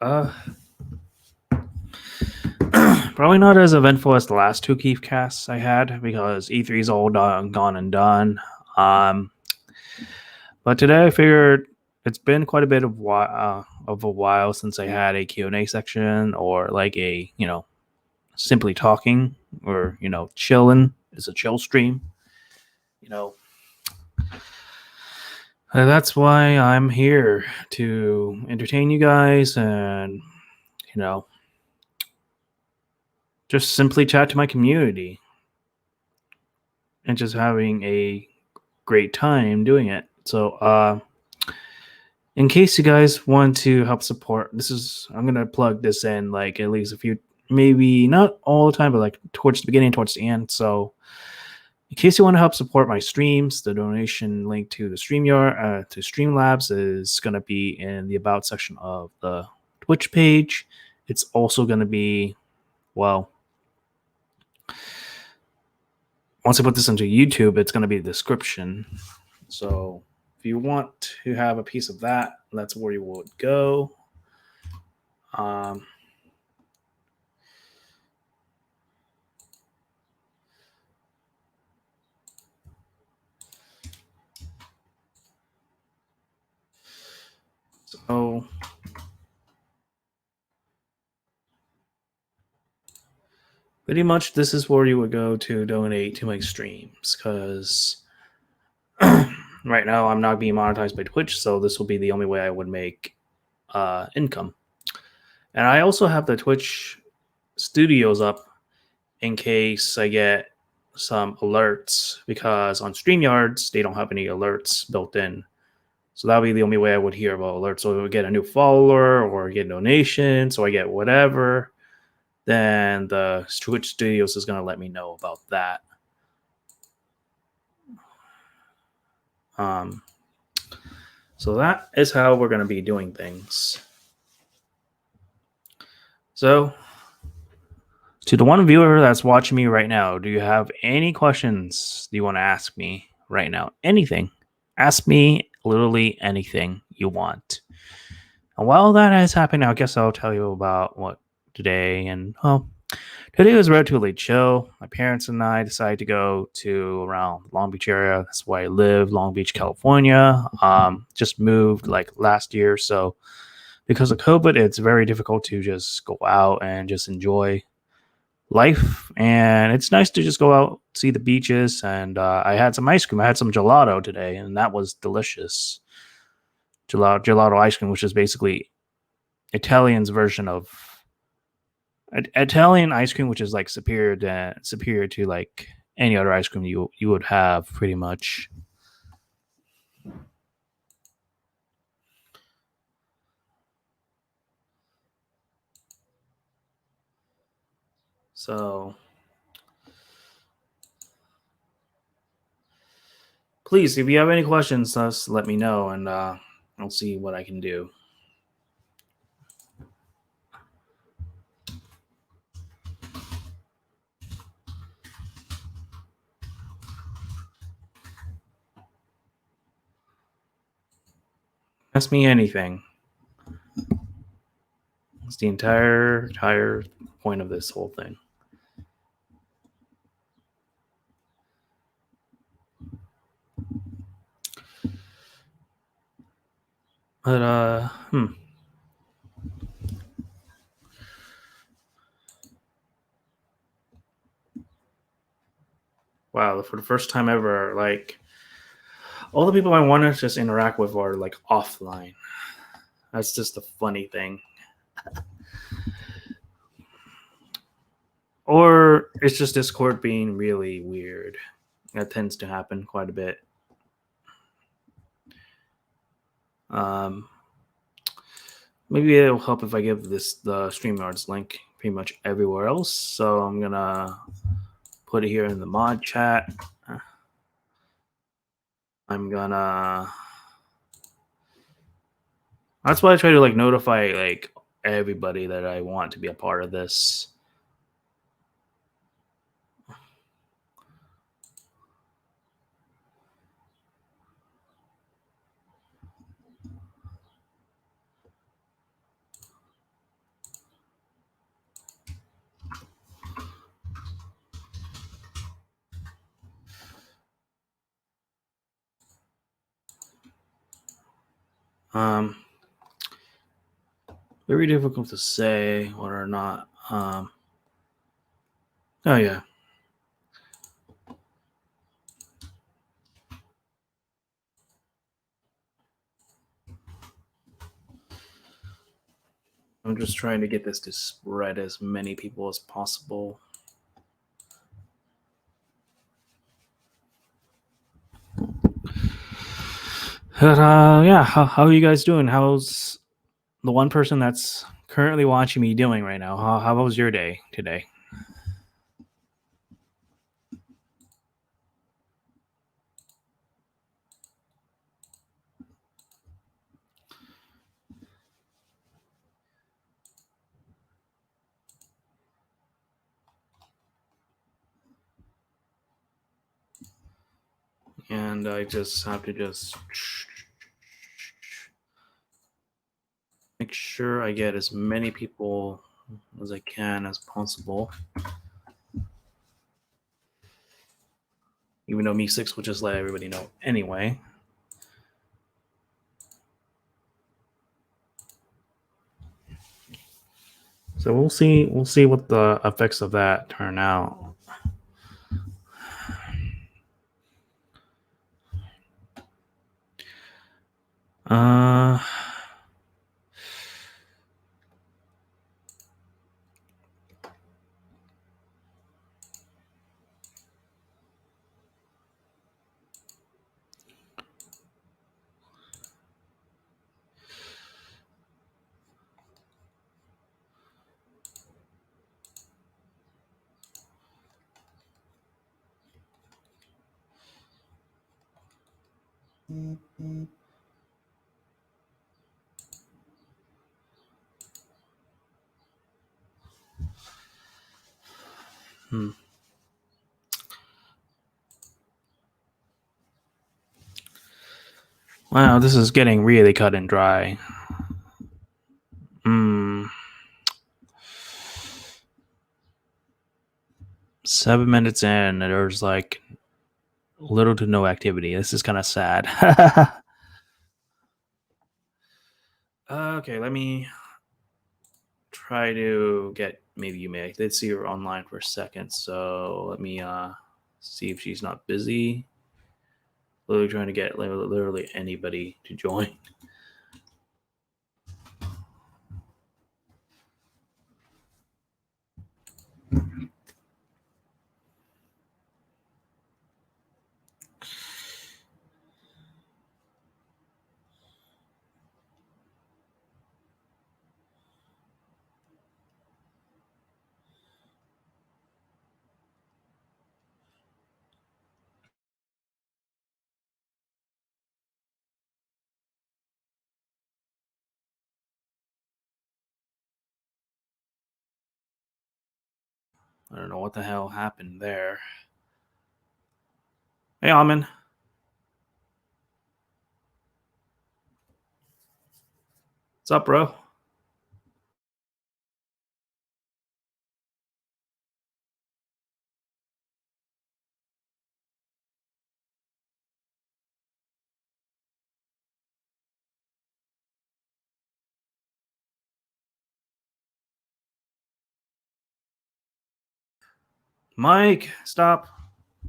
Uh, Probably not as eventful as the last two Kiefcasts I had because E3 is all done, gone and done. Um, but today I figured it's been quite a bit of a while since I had a Q&A section or like a simply talking or chilling. It's a chill stream. You know, that's why I'm here to entertain you guys and you know just simply chat to my community and just having a great time doing it. So, in case you guys want to help support, I'm gonna plug this in like at least a few, maybe not all the time, but like towards the beginning, towards the end. So, in case you want to help support my streams, the donation link to the StreamYard to Streamlabs is gonna be in the about section of the Twitch page. It's also gonna be well. Once I put this into YouTube, it's going to be the description. So if you want to have a piece of that, that's where you would go. Um, so pretty much this is where you would go to donate to my streams because right now I'm not being monetized by Twitch, so this will be the only way I would make income. And I also have the Twitch studios up in case I get some alerts because on StreamYards they don't have any alerts built in. So that would be the only way I would hear about alerts. So if I get a new follower or get donations or I get whatever, then the Twitch Studios is going to let me know about that. Um, so that is how we're going to be doing things. So, to the one viewer that's watching me right now, do you have any questions you want to ask me right now? Anything. Ask me literally anything you want. And while that is happening, I guess I'll tell you about what today and today was relatively chill. My parents and I decided to go to around Long Beach area. That's where I live, Long Beach, California. Just moved like last year, so because of COVID, it's very difficult to just go out and just enjoy life. And it's nice to just go out, see the beaches, and I had some ice cream. I had some gelato today, and that was delicious. Gelato ice cream, which is basically Italian's version of Italian ice cream, which is like superior to like any other ice cream you would have pretty much. So please, if you have any questions, just let me know, and I'll see what I can do. Ask me anything. It's the entire point of this whole thing. But wow, for the first time ever, like all the people I want to just interact with are like offline. That's just a funny thing. Or it's just Discord being really weird. That tends to happen quite a bit. Um, maybe it'll help if I give the StreamYards link pretty much everywhere else. So I'm gonna put it here in the mod chat. I'm gonna. That's why I try to like notify like everybody that I want to be a part of this. Um, Very difficult to say whether or not. Oh yeah, I'm just trying to get this to spread as many people as possible. But yeah, how are you guys doing? How's the one person that's currently watching me doing right now? How was your day today? And I just have to just make sure I get as many people as I can as possible. Even though Me6 will just let everybody know anyway. So we'll see. We'll see what the effects of that turn out. Uh, hmm. Wow, this is getting really cut and dry. Hmm. 7 minutes in, and there's like little to no activity. This is kind of sad. Okay, let me try to get maybe you may. I did see her online for a second, so let me see if she's not busy. Literally trying to get literally anybody to join. I don't know what the hell happened there. Hey, Almond. What's up, bro? Mike, stop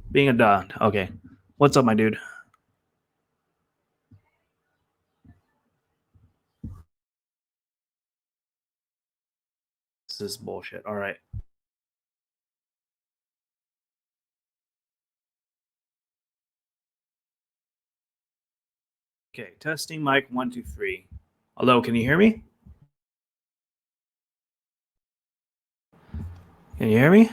being a dog. Okay. What's up, my dude? This is bullshit. All right. Okay. Testing mic 1, 2, 3. Hello, can you hear me? Can you hear me?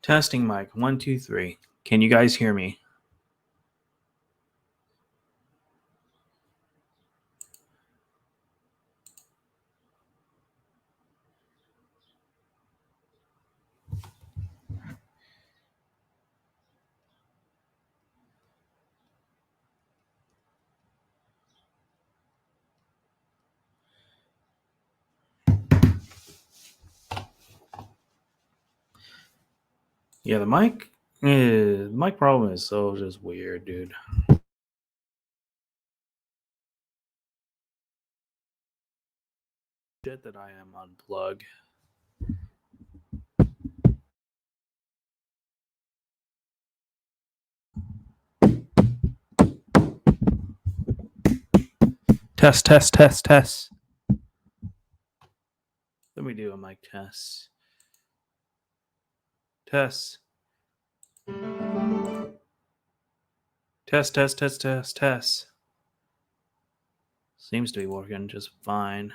Testing mic 1 2 3. Can you guys hear me? Yeah, the mic problem is so just weird, dude. Shit that I am unplug. Test, test, test, test. Let me do a mic test. Test. Test, test, test, test, test. Seems to be working just fine.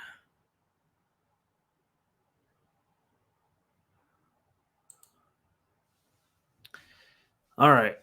All right.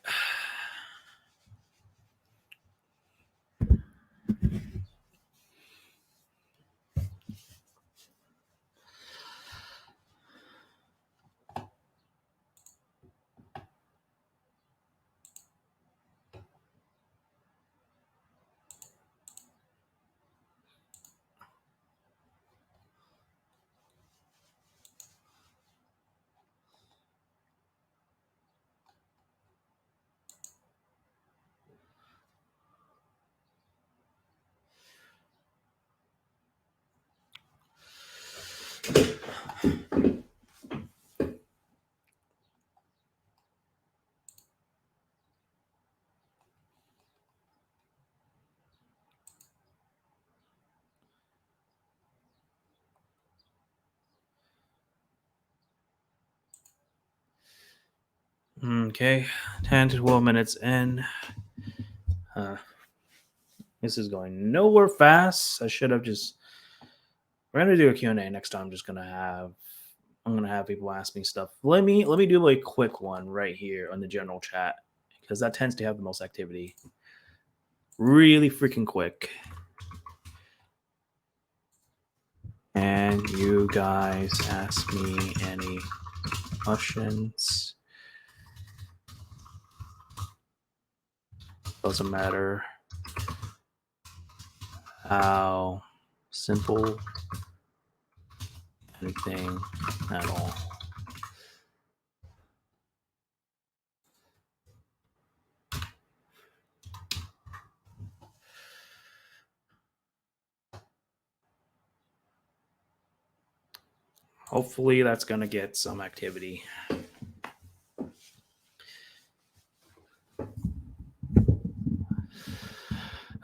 Okay, 10 to 12 minutes in. This is going nowhere fast. I should have just. We're gonna do a Q&A next time. I'm gonna have people ask me stuff. Let me do a quick one right here on the general chat because that tends to have the most activity. Really freaking quick. And you guys ask me any questions. Doesn't matter how simple, anything at all. Hopefully that's going to get some activity.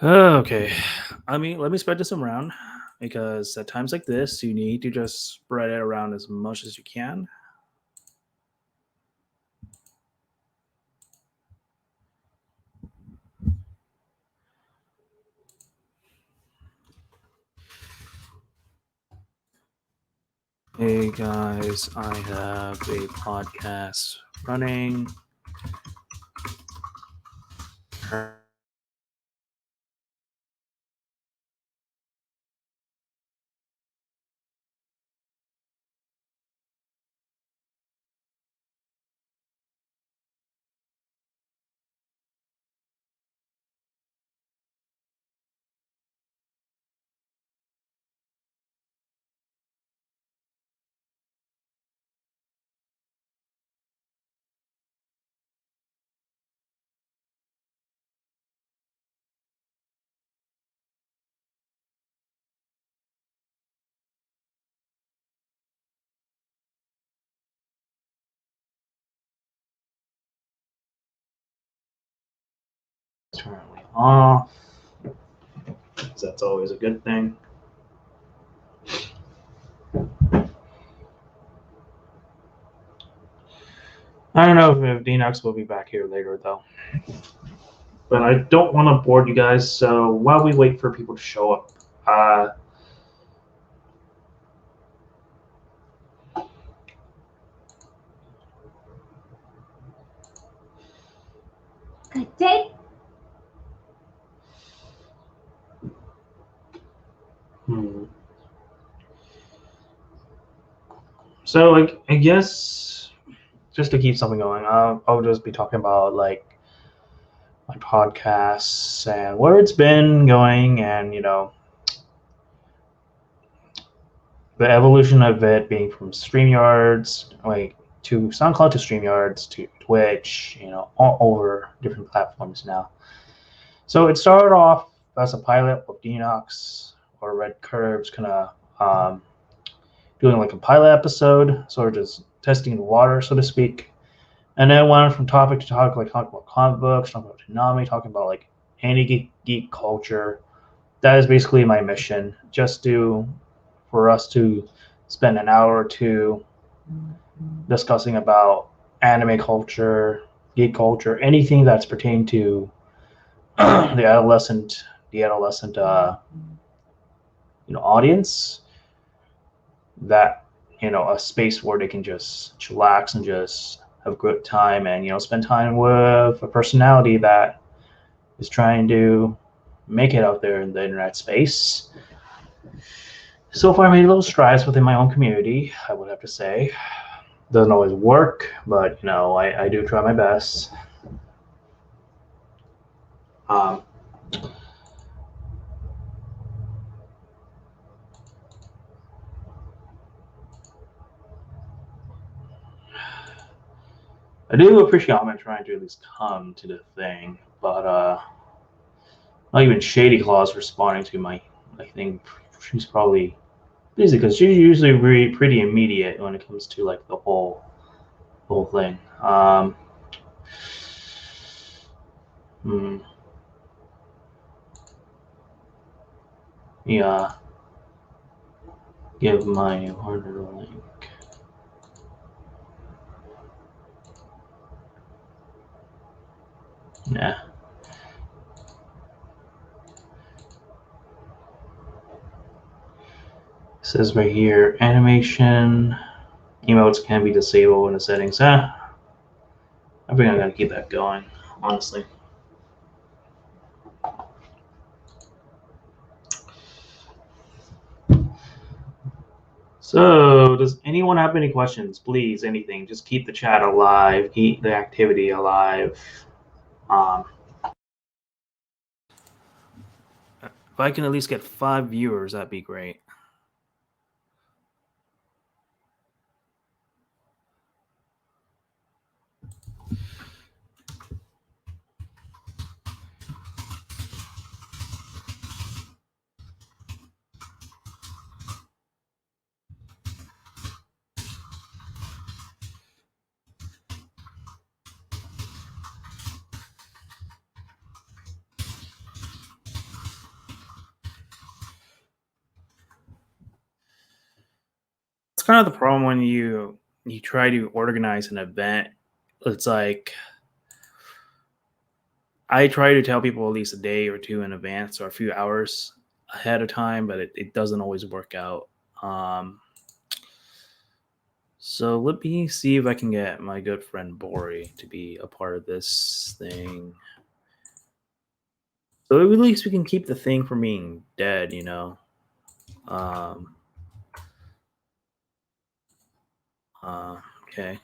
Okay. Let me spread this around because at times like this, you need to just spread it around as much as you can. Hey guys, I have a podcast running. Currently off. That's always a good thing. I don't know if Dinox will be back here later though. But I don't want to bore you guys, so while we wait for people to show up, Take. So I guess just to keep something going, I'll just be talking about like my podcasts and where it's been going, and the evolution of it being from StreamYards like to SoundCloud to StreamYards to Twitch, all over different platforms now. So it started off as a pilot with Denox or Red Curves, kind of doing like a pilot episode, sort of just testing the water, so to speak. And then went from topic to topic, like talking about comic books, talking about Konami, talking about like any geek culture. That is basically my mission, just for us to spend an hour or two discussing about anime culture, geek culture, anything that's pertaining to the adolescent audience. That a space where they can just chillax and just have a good time, and spend time with a personality that is trying to make it out there in the internet space. So far, I made little strides within my own community, I would have to say. Doesn't always work, but I do try my best. Um, I do appreciate how I'm trying to at least come to the thing, but not even Shady Claw's responding to my. I think she's probably busy because she's usually pretty immediate when it comes to like the whole thing. Hmm, yeah, give my order link. Nah. It says right here, animation emotes can be disabled in the settings. I think I'm gonna keep that going, honestly. So, does anyone have any questions? Please, anything. Just keep the chat alive, keep the activity alive. Um, if I can at least get 5 viewers, that'd be great. It's kind of the problem when you try to organize an event. It's like I try to tell people at least a day or two in advance or a few hours ahead of time, but it doesn't always work out. Um, so let me see if I can get my good friend Bori to be a part of this thing. So at least we can keep the thing from being dead. Um, okay.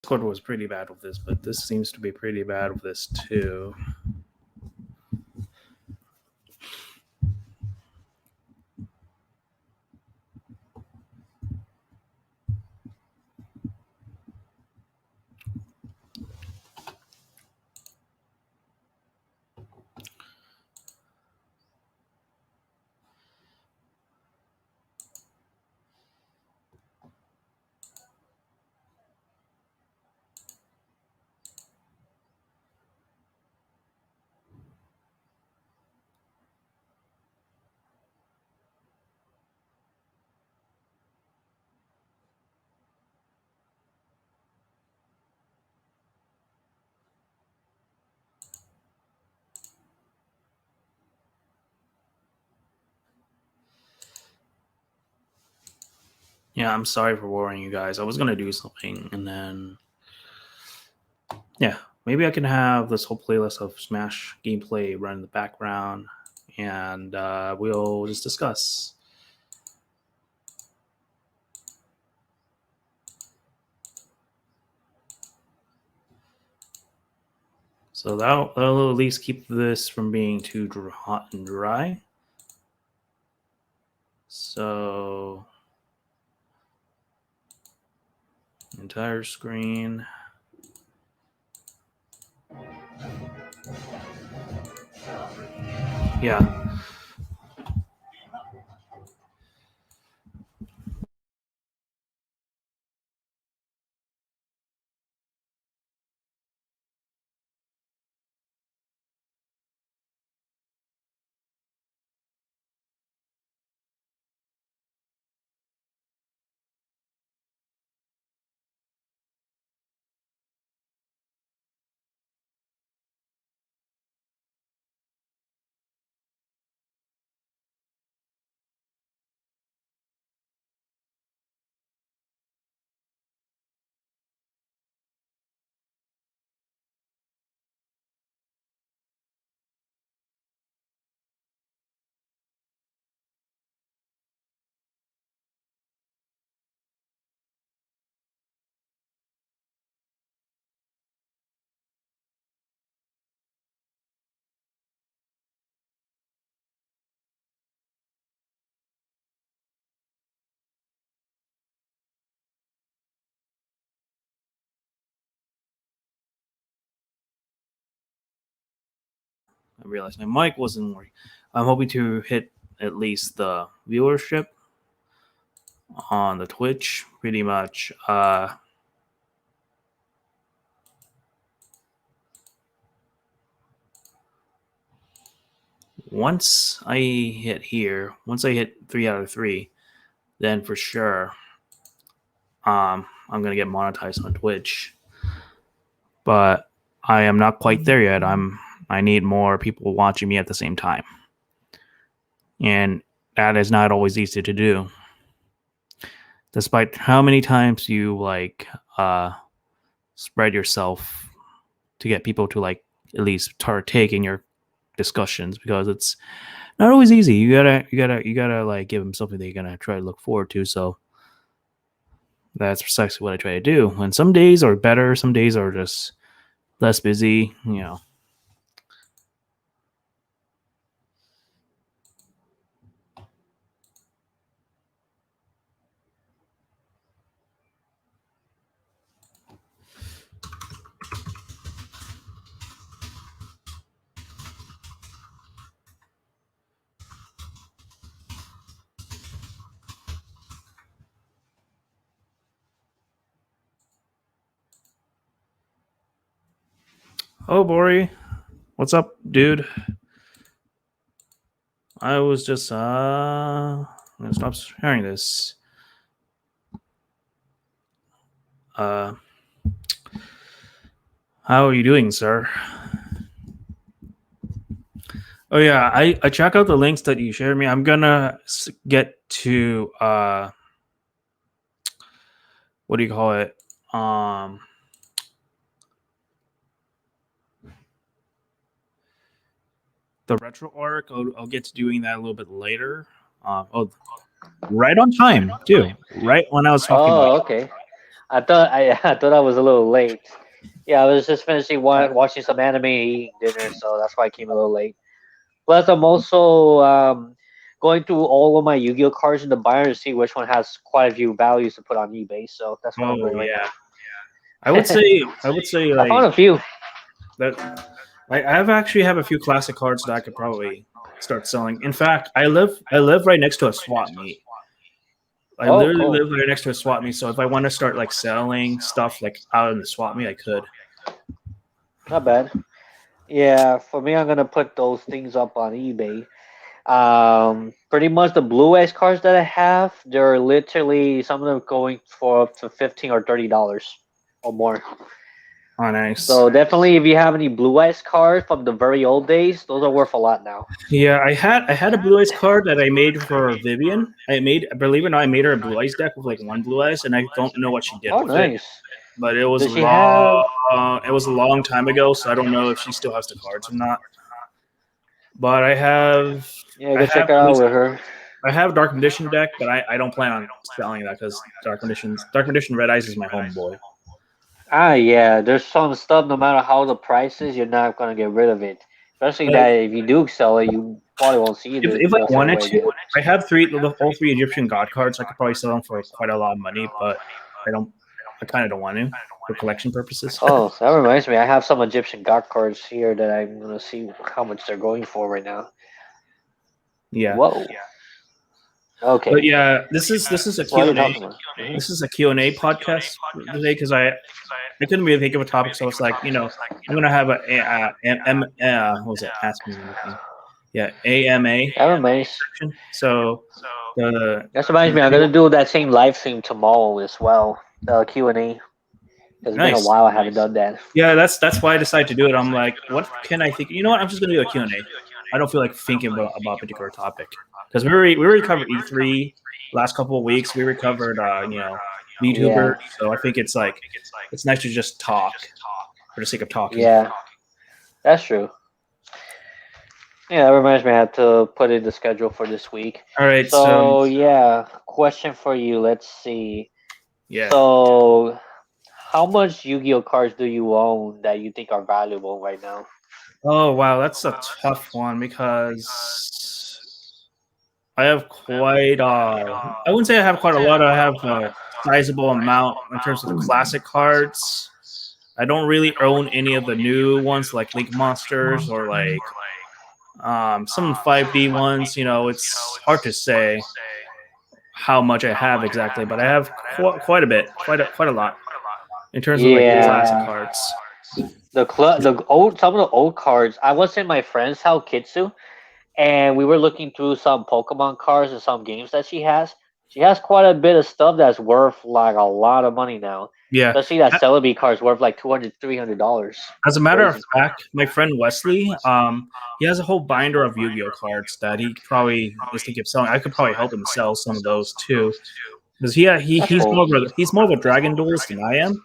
Discord was pretty bad with this, but this seems to be pretty bad with this too. Yeah, I'm sorry for worrying you guys. I was gonna do something, and then yeah, maybe I can have this whole playlist of Smash gameplay run in the background, and we'll just discuss. So that'll at least keep this from being too hot and dry. So entire screen. Yeah. I realized my mic wasn't working. I'm hoping to hit at least the viewership on the Twitch pretty much. Once I hit here, once I hit 3 out of 3, then for sure, I'm gonna get monetized on Twitch. But I am not quite there yet. I need more people watching me at the same time, and that is not always easy to do. Despite how many times you uh, spread yourself to get people to at least partake in your discussions, because it's not always easy. You gotta like give them something they're gonna try to look forward to. So that's precisely what I try to do. And some days are better, some days are just less busy. Oh, Bori, what's up, dude? I was just I'm gonna stop sharing this. Uh, how are you doing, sir? Oh yeah, I check out the links that you shared me. I'm gonna get to what do you call it? Um, the retro arc. I'll get to doing that a little bit later. Oh, right on time too. Right when I was talking about. Oh, okay. I thought I was a little late. Yeah, I was just finishing watching some anime and eating dinner, so that's why I came a little late. Plus, I'm also going through all of my Yu-Gi-Oh cards in the binder to see which one has quite a few values to put on eBay. So that's what I'm Oh doing right yeah, now. I would say I found like a few. that. I've actually have a few classic cards that I could probably start selling. In fact, I live right next to a swap meet. I Oh, literally cool. live right next to a swap meet. So if I want to start like selling stuff like out in the swap meet, I could. Not bad. Yeah, for me, I'm gonna put those things up on eBay. Pretty much the blue X cards that I have, they're literally some of them going for up to $15 or $30 or more. Oh, nice. So definitely, if you have any Blue Eyes cards from the very old days, those are worth a lot now. Yeah, I had a Blue Eyes card that I made for Vivian. Believe it or not, I made her a Blue Eyes deck with like one Blue Eyes, and I don't know what she did Oh, with it. nice. But it was Does she have? a long time ago, so I don't know if she still has the cards or not. But I have Yeah, I go check have it out with her. I have Dark Condition deck, but I don't plan on selling that because Dark Condition Red Eyes is my homeboy. Ah, yeah. There's some stuff. No matter how the price is, you're not gonna get rid of it. Especially Like that if you do sell it, you probably won't see it if I go for wanted away to, again. I have all three Egyptian God cards. I could probably sell them for quite a lot of money, but I don't. I kind of don't want to for collection purposes. Oh, that reminds me. I have some Egyptian God cards here that I'm gonna see how much they're going for right now. Yeah, Whoa. but Okay. yeah, this is a What are Q you and A. talking about? Mhm. This is a Q and A podcast today because I couldn't really think of a topic, so it's like I'm gonna have what was it? Ask me anything. Yeah, AMA That reminds. section. So the That reminds me. I'm gonna do that same live stream tomorrow as well. The Q&A. Because it's been a nice. while I haven't done that. Yeah, that's why I decided to do it. I'm like, what can I think? You know what? I'm just gonna do a Q&A. I don't feel like thinking about a particular topic because we already covered E3 last couple of weeks. We recovered VTubers, Yeah. so I think it's nice to just talk for the sake of talking. Yeah. That's true. Yeah, that reminds me. I have to put in the schedule for this week. All right, so So yeah, question for you. Let's see. yeah. So, how much Yu-Gi-Oh cards do you own that you think are valuable right now? Oh wow, that's a tough one because I have quite I wouldn't say I have quite a lot. I have a sizable amount in terms of the classic cards. I don't really own any of the new ones like Link Monsters or like some 5D ones. It's hard to say how much I have exactly, but I have quite a bit, quite a lot in terms of like the classic Yeah. cards. The old some of the old cards. I was in my friend's house, Kitsu, and we were looking through some Pokemon cards and some games that she has. She has quite a bit of stuff that's worth like a lot of money now. Yeah. Especially that Celebi card's worth like $200, $300. As a It's matter of crazy. fact, my friend Wesley, he has a whole binder of Yu-Gi-Oh cards that he probably is thinking of selling. I could probably help him sell some of those too, because That's he's cool. he's more of a dragon duelist than I am.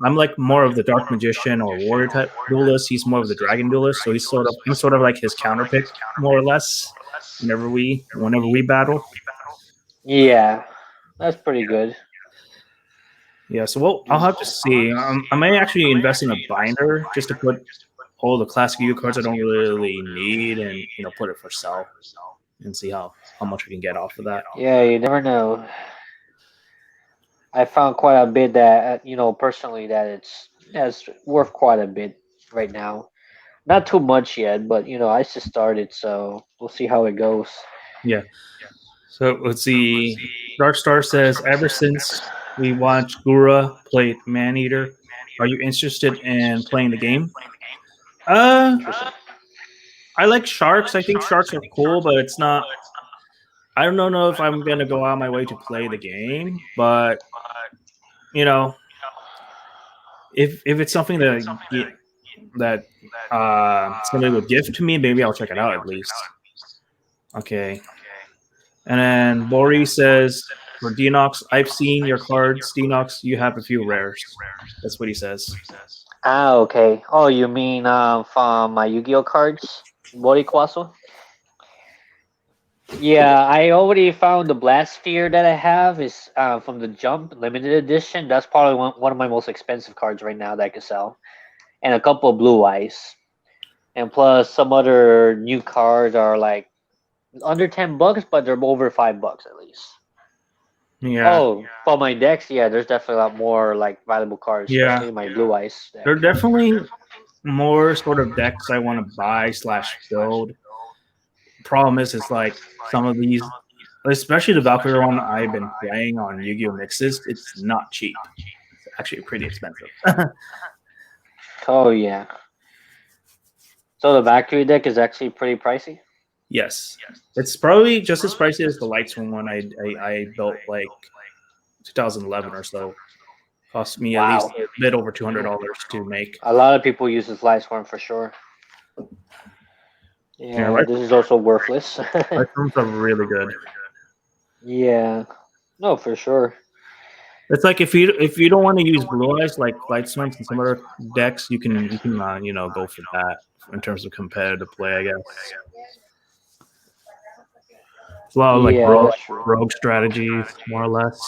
I'm like more of the dark magician or warrior type duelist. He's more of the dragon duelist, so I'm sort of like his counterpick more or less whenever we battle. Yeah, that's pretty good. Yeah, so I'll have to see. I may actually invest in a binder just to put all the classic Yu cards I don't really need, and put it for sale and see how much we can get off of that. Yeah, you never know. I found quite a bit that personally that it's worth quite a bit right now. Not too much yet, but I just started, so we'll see how it goes. Yeah. So let's see. Dark Star says, ever since we watched Gura play Maneater, are you interested in playing the game? Uh, Interesting. I like sharks. I think sharks are cool, but it's not. I don't know if I'm gonna go out of my way to play the game, but you know, if it's something that somebody would give to me, maybe I'll check it out at least. Okay, and then Bori says for Denox, I've seen your cards. Denox, you have a few rares. That's what he says. Ah, okay. Oh, you mean from my Yu-Gi-Oh cards, Borikwaso? Yeah, I already found the Blast Sphere that I have is from the Jump limited edition. That's probably one of my most expensive cards right now that I could sell, and a couple of Blue Eyes, and plus some other new cards are like under $10, but they're over $5 at least. Yeah, Oh, for my decks, yeah, there's definitely a lot more like valuable cards, yeah. especially my Blue Eyes There are deck. definitely more sort of decks I want to buy slash build. Problem is like some of these, especially the Valkyrie one I've been playing on Yu-Gi-Oh mixes. It's not cheap. It's actually pretty expensive. Oh yeah. So the Valkyrie deck is actually pretty pricey. Yes, it's probably just as pricey as the Lights one I built like 2011 or so, Cost me at least Wow. a bit over $200 to make. A lot of people use this light storm for sure. Yeah, Yeah, this is also worthless. light storms are really good. Yeah. No, for sure. It's like if you don't want to use blue eyes like light storms and some other decks, you can go for that in terms of competitive play, I guess. It's a lot of like Yeah, that's true. rogue strategies, more or less.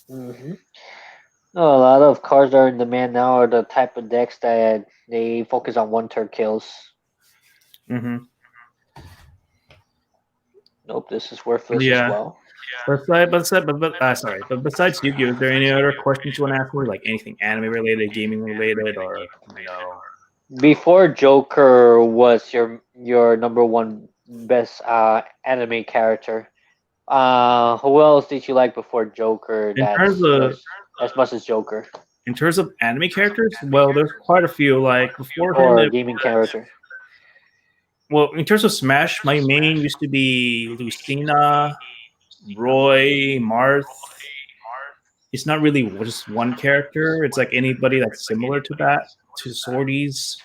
Hmm. No, a lot of cards that are in demand now are the type of decks that they focus on one turn kills. Mm-hmm. Nope, this is worthless as Yeah. well. But besides Yu-Gi-Oh, is there any other questions you want to ask me? Like anything anime related, gaming related, or Before Joker was your number one best anime character. Who else did you like before Joker? in terms of As much as Joker anime characters? Well, there's quite a few. Like before him, or gaming character? well, in terms of Smash, my main used to be Lucina, Roy, Marth. It's not really just one character. It's like anybody that's similar to that, to Swordies.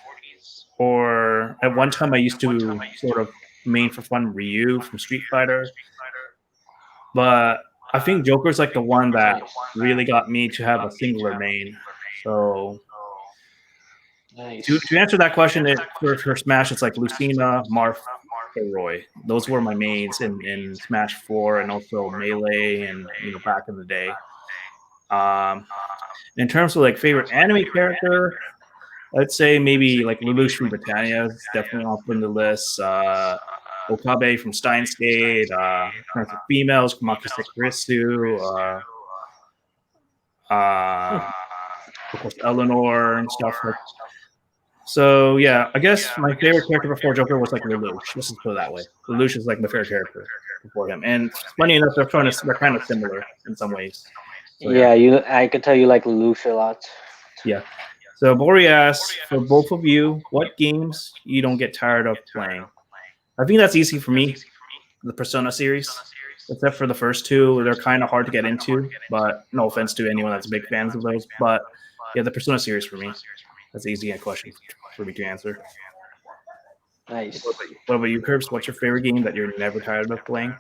Or at one time, I used to sort of main for fun Ryu from Street Fighter. But I think Joker's like the one that really got me to have a singular main. So Nice. to answer that question, for Smash, it's like Lucina, Marth, or Roy. Those were my mains in Smash 4 and also Melee and back in the day. Um, in terms of like favorite anime character, I'd say maybe like Lelouch from Britannia is definitely up in the list. Okabe from Steins Gate. In terms of females, Makise Kurisu. Of course, Eleanor and stuff like. So yeah, I guess my favorite character before Joker was like Lelouch. Let's just put it that way. Lelouch is like my favorite character before him, and funny enough, they're kind of similar in some ways. So yeah, Yeah, I could tell you like Lelouch a lot. yeah. So Bori asks for both of you, what games you don't get tired of playing? I think that's easy for me. The Persona series, except for the first two, they're kind of hard to get into. But no offense to anyone that's big fans of those, but yeah, the Persona series for me. That's an easy question for me to answer. Nice. What about you, Curbs? What's your favorite game that you're never tired of playing?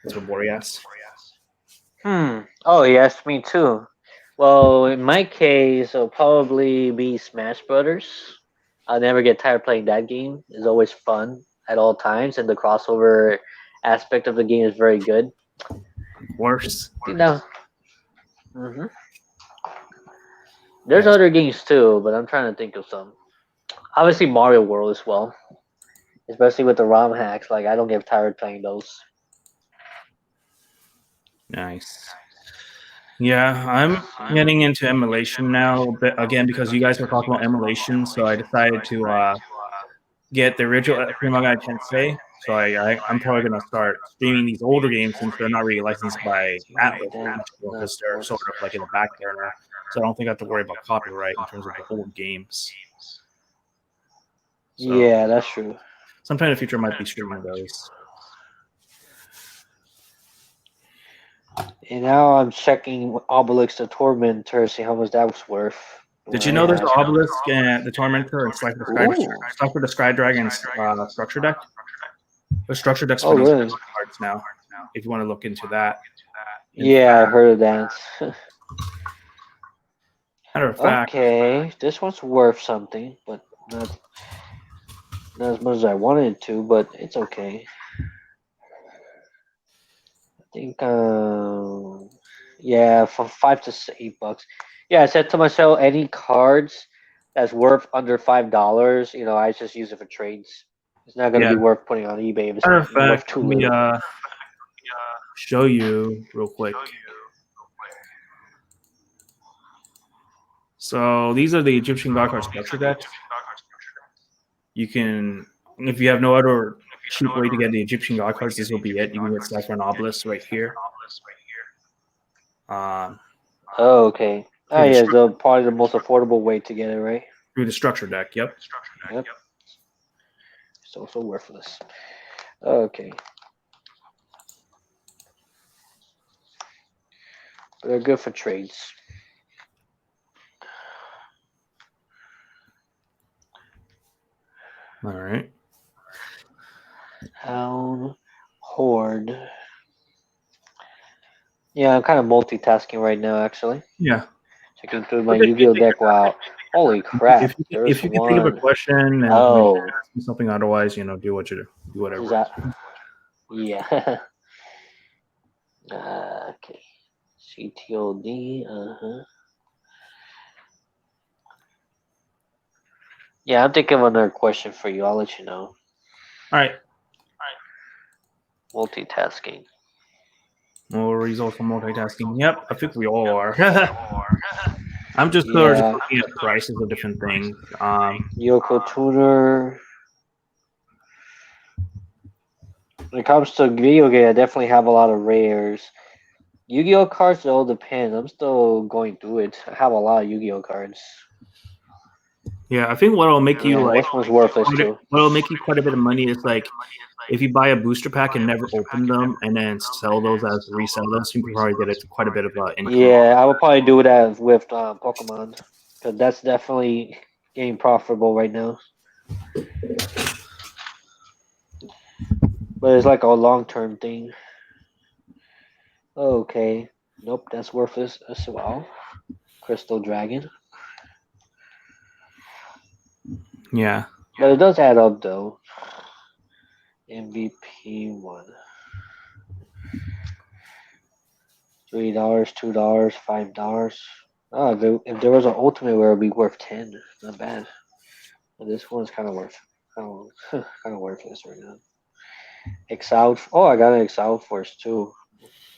That's what Bori asked. Oh, yes, me too. Well, in my case, it'll probably be Smash Brothers. I'll never get tired playing that game. It's always fun at all times, and the crossover aspect of the game is very good. Worse. No, hmm there's Yes. other games too, but I'm trying to think of some. Obviously, Mario World as well, especially with the ROM hacks. Like, I don't get tired playing those. Nice. Yeah, I'm getting into emulation now, but again, because you guys were talking about emulation, so I decided to get the original Prima Tensei. So I'm probably going to start streaming these older games since they're not really licensed by Atlas because they're sort of like in the back burner. So I don't think I have to worry about copyright in terms of the old games. So Yeah, that's true. sometime in the future, I might be streaming those. And now I'm checking Obelix the Tormentor, see how much that was worth. Did you know there's an Obelisk and the Tormentor and Slifer the Sky Dragon's structure deck? The structure decks for Oh, these really? cards now. If you want to look into that. Yeah, I heard of that. Matter of fact, Okay, this one's worth something, but not as much as I wanted it to, but it's okay. I think, yeah, for $5 to $8. Yeah, I said to myself, any cards that's worth under $5, I just use it for trades. It's not gonna yeah. be worth putting on eBay if it's Matter of worth fact, too let me little. show you real quick. So these are the Egyptian God card structure decks. You can, if you have no other cheap way to get the Egyptian God cards, this will be it. You can get Slifer and Obelisk right here. Oh, okay. Oh, Through the yeah, probably the most affordable way to get it, right? through the structure deck. Yep. Yep. It's also worthless. Okay. They're good for trades. All right. Town Horde. Yeah, I'm kind of multitasking right now, actually. Yeah. Checking through my Okay. Yu-Gi-Oh deck. Wow. Holy crap. There's If you can think of a one. question and maybe Oh. ask me something otherwise, do what you do. Do Is whatever. that? Yeah. Okay. CTOD. Uh-huh. Yeah, I'm thinking of another question for you. I'll let you know. All right. Multitasking. More results from multitasking. Yep, I think we all are. I'm just sort of just Yeah. looking at prices of different things. Yoko Tuner. When it comes to video game, I definitely have a lot of rares. Yu-Gi-Oh cards, it all depends. I'm still going through it. I have a lot of Yu-Gi-Oh cards. Yeah, I think what'll make you Yeah, like this one's worthless too. what'll make you quite a bit of money is like if you buy a booster pack and never open them and then sell those as resell those, you can probably get it quite a bit of income. Yeah, I would probably do that with Pokemon, because that's definitely getting profitable right now. But it's like a long-term thing. Okay. Nope, that's worthless as well. Crystal Dragon. Yeah. But it does add up though. MVP one. $3, $2, $5. Oh, if there was an ultimate where it'd be worth 10, not bad. But this one's kind of kind of worthless right now. Exiled. Oh, I got an Exiled Force too,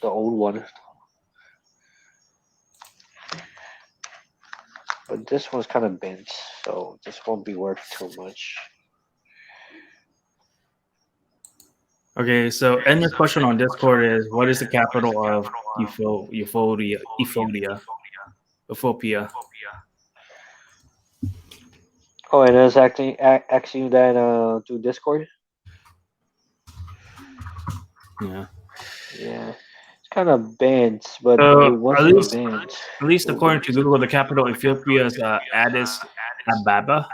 the old one. But this one's kind of bent, so this won't be worth too much. Okay, so and this question on Discord is what is the capital of Ethiopia? Oh, and it's actually asking you that through Discord. Yeah. Yeah, it's kind of bent, but So it wasn't bent. at least according to Google, the capital of Ethiopia is Addis Ababa.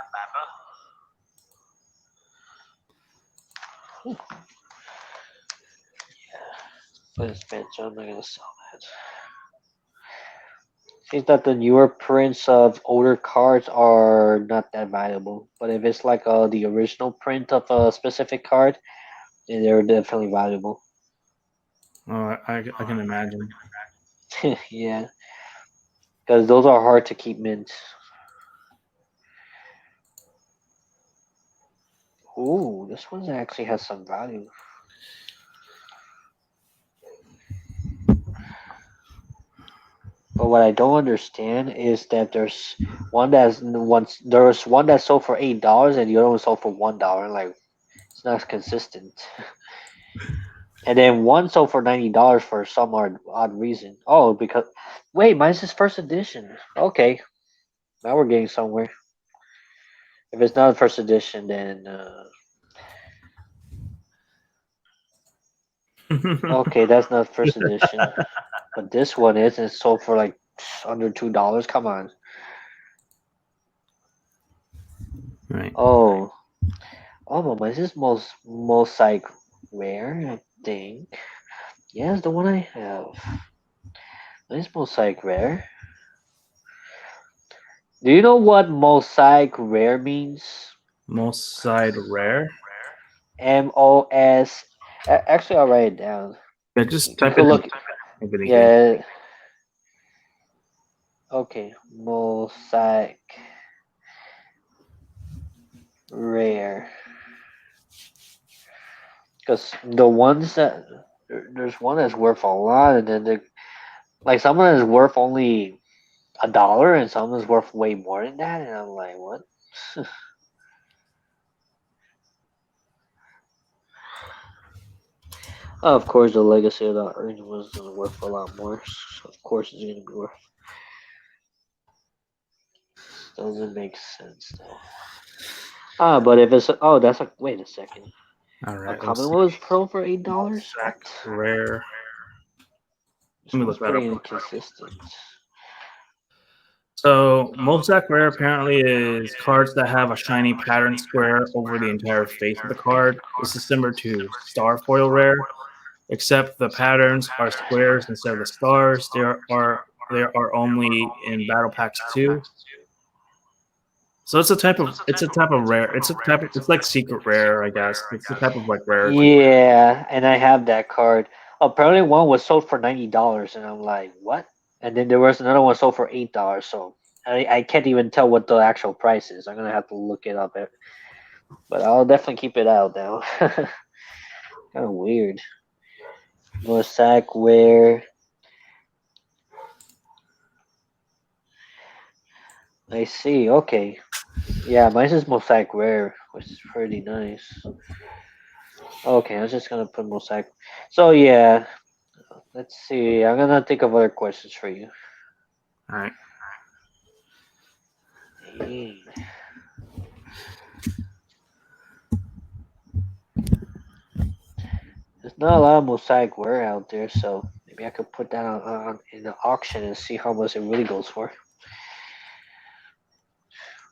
But it's bent, so I'm not gonna sell that. Seems that the newer prints of older cards are not that valuable, but if it's like the original print of a specific card, then they're definitely valuable. I can imagine. Yeah, because those are hard to keep mint. Ooh, this one actually has some value. But what I don't understand is that there's one that sold for $8 and the other one sold for $1. Like it's not consistent. And then one sold for $90 for some odd reason. Oh, because wait, mine's his first edition. Okay, now we're getting somewhere. If it's not first edition, then okay, that's not first edition. But this one is, and it's sold for like under $2. Come on. Right. Oh, but is this most like rare? I think. Yeah, it's the one I have. This mosaic rare. Do you know what mosaic rare means? Most side rare. MOS. Actually, I'll write it down. Yeah, just You type could it in. look. Type it in here. Yeah. Okay. Mosaic rare. Because the ones that there's one that's worth a lot, and then like someone is worth only $1, and someone's worth way more than that, and I'm like, what? Of course, the legacy of the earning was worth a lot more. So of course, it's gonna be worth. Doesn't make sense though. Ah, but if it's that's like wait a second. All A right. Let's common see. was pro for $8. What? Rare. This Let me one's look that up pretty real quick. inconsistent. So Mosaic Rare apparently is cards that have a shiny pattern square over the entire face of the card. This is similar to Star Foil Rare, except the patterns are squares instead of the stars. There are only in Battle Packs 2. So it's a type of rare. It's like secret rare, I guess. It's the type of like rarity. Yeah, and I have that card. Apparently, one was sold for $90, and I'm like, what? And then there was another one sold for $8. So I can't even tell what the actual price is. I'm gonna have to look it up. But I'll definitely keep it out now. Kind of weird. Mosaic wear. I see. Okay. Yeah, mine is mosaic rare, which is pretty nice. Okay, I'm just gonna put mosaic. So yeah, let's see. I'm gonna think of other questions for you. All right. Dang. There's not a lot of mosaic wear out there, so maybe I could put that on in the auction and see how much it really goes for.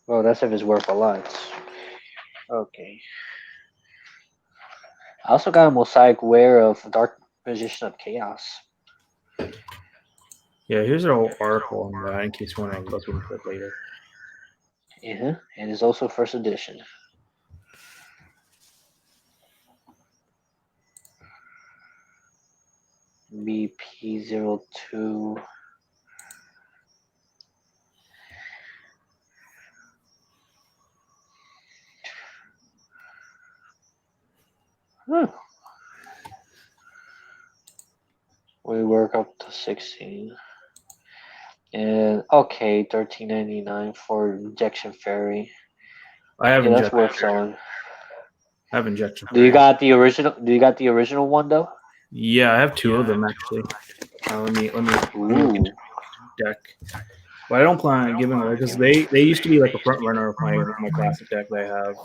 Well, that's if it's worth a lot. Okay. I also got a mosaic wear of Dark Magician of Chaos. Yeah, here's an old article on that in case you want to look into it later. Yeah, and it's also first edition. BP02. Huh. We work up to 16. And okay, 13.99 for Injection Fairy. I have Yeah, that's injection. worth selling. I have injection Do you fairies. got the original? Do you got the original one though? Yeah, I have two of them actually. Let me look into Ooh. my deck. But I don't plan on giving away because they used to be like a front runner of my classic deck that I have.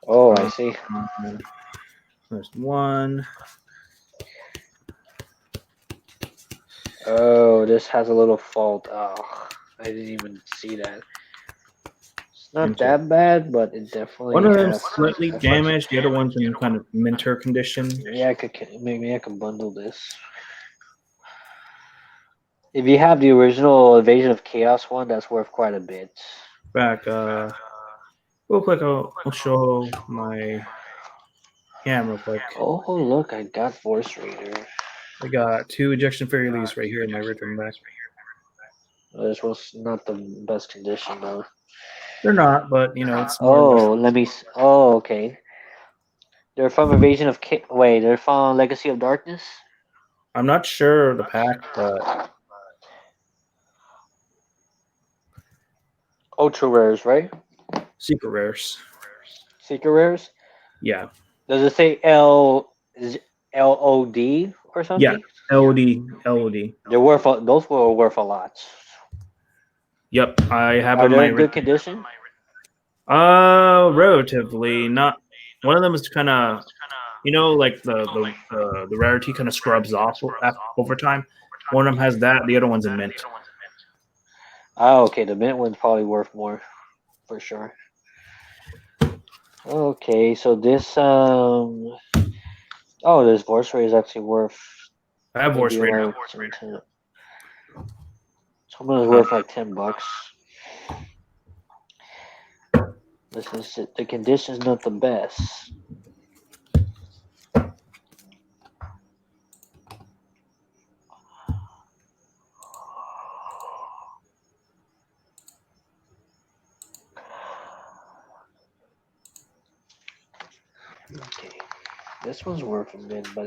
Oh, I see. There's one. Oh, this has a little fault. Oh, I didn't even see that. It's not Into that bad, but it one definitely of them has some slightly effects. damaged. The other one's in kind of minter condition. Maybe maybe I can bundle this. If you have the original Invasion of Chaos one, that's worth quite a bit. Back. Real quick, I'll show my cam real quick. Oh, look, I got Voice Reader. I got two ejection fairy leaves right here in my original deck. This was not the best condition though. They're not, but it's more or less. Oh, Oh, okay. They're from Invasion of Wait, they're from Legacy of Darkness. I'm not sure of the pack, but Ultra rares, right? secret rares. Secret rares. Yeah, Does it say LOD or yeah. something? LOD. Those were worth a lot. Yep, I have Are in they my in good condition? relatively not. One of them is kind of like the rarity kind of scrubs off over time. One of them has that. The other one's in mint. Oh, okay. The mint one's probably worth more for sure. Okay, so this voice ray is actually worth I have horse maybe raider. like someone is Uh, worth like $10. This is it. The condition's not the best. Okay, this one's worth a bit, but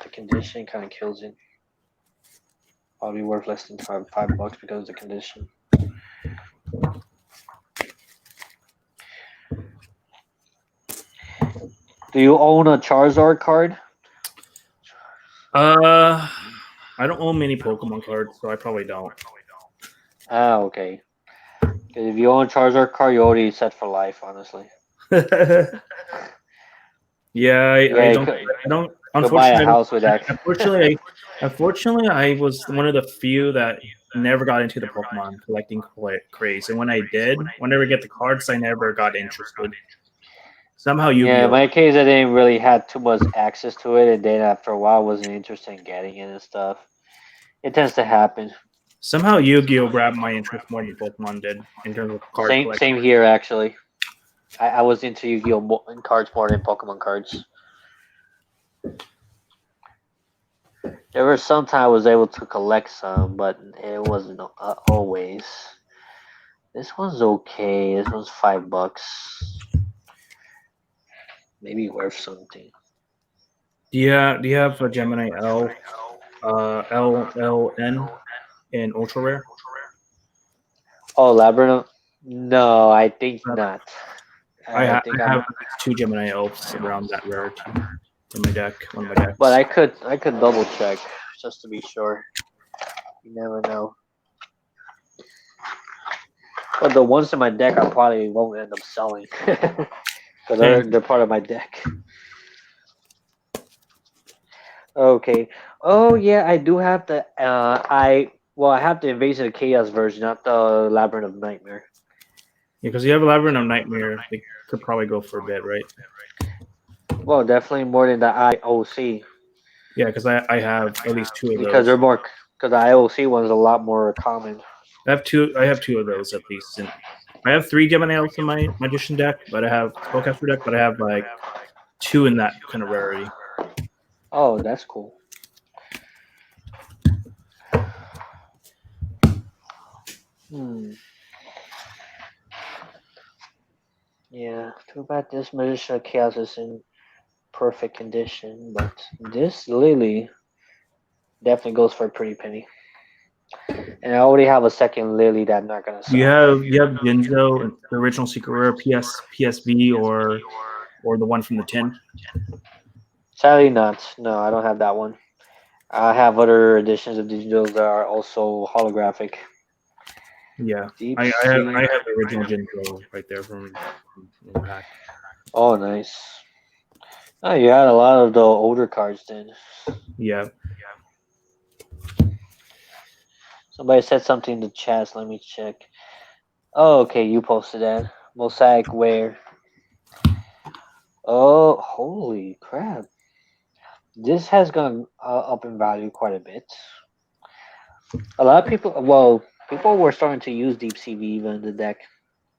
the condition kind of kills it. Probably worth less than $5 because of the condition. Do you own a Charizard card? uh, I don't own many Pokemon cards, so I probably don't. Ah, okay. Because if you own a Charizard card, you're already set for life, honestly. Yeah, I Yeah, don't. I don't. You'll buy a Unfortunately, house with that. unfortunately, I was one of the few that never got into the Pokemon collecting craze. And when I did, whenever I get the cards, I never got interested. Somehow Yeah, in Yu-Gi-Oh! my case, I didn't really had too much access to it, and then after a while, I wasn't interested in getting it and stuff. It tends to happen. Somehow Yu-Gi-Oh! Grabbed my interest more than Pokemon did in terms of card collecting. Same here, actually. I was into Yu-Gi-Oh cards more than Pokemon cards. There were some time I was able to collect some, but it wasn't always. This one's okay. This one's $5. Maybe worth something. Do you have a Gemini L, LLN in ultra rare? Oh, Labyrinth? No, I think not. I think I have I'm. at least two Gemini Elves around that rarity in my deck. One of my But decks. I could double check just to be sure. You never know. But the ones in my deck I probably won't end up selling because Same. they're part of my deck. Okay. Oh yeah, I do have the I have the Invasion of Chaos version, not the Labyrinth of Nightmare. Yeah, because you have Labyrinth of Nightmare, they could probably go for a bit, right? Well, definitely more than the IOC Yeah, because I have at least two of because those. they're more because the IOC one's a lot more common. I have two. I have two of those at least. And I have three Gemini Elves in my Magician deck, but I have Spellcaster deck, but I have like two in that kind of rarity. Oh, that's cool. Hmm. Yeah, too bad this Magician of Chaos is in perfect condition, but this Lily definitely goes for a pretty penny. And I already have a second Lily that I'm not gonna sell. You have Jinzo, the original Secret Rare PSV, or the one from the tin. Sadly, not. No, I don't have that one. I have other editions of Digitals that are also holographic. Yeah, Deep I Sea. have the original Jinzo right there from the pack. Oh, nice. Oh, you had a lot of the older cards then. Yeah, Somebody said something in the chat. Let me check. Oh, okay, you posted that. Mosaic Wear. Oh, holy crap. This has gone up in value quite a bit. A lot of people, well, people were starting to use Deep Sea Viva in the deck.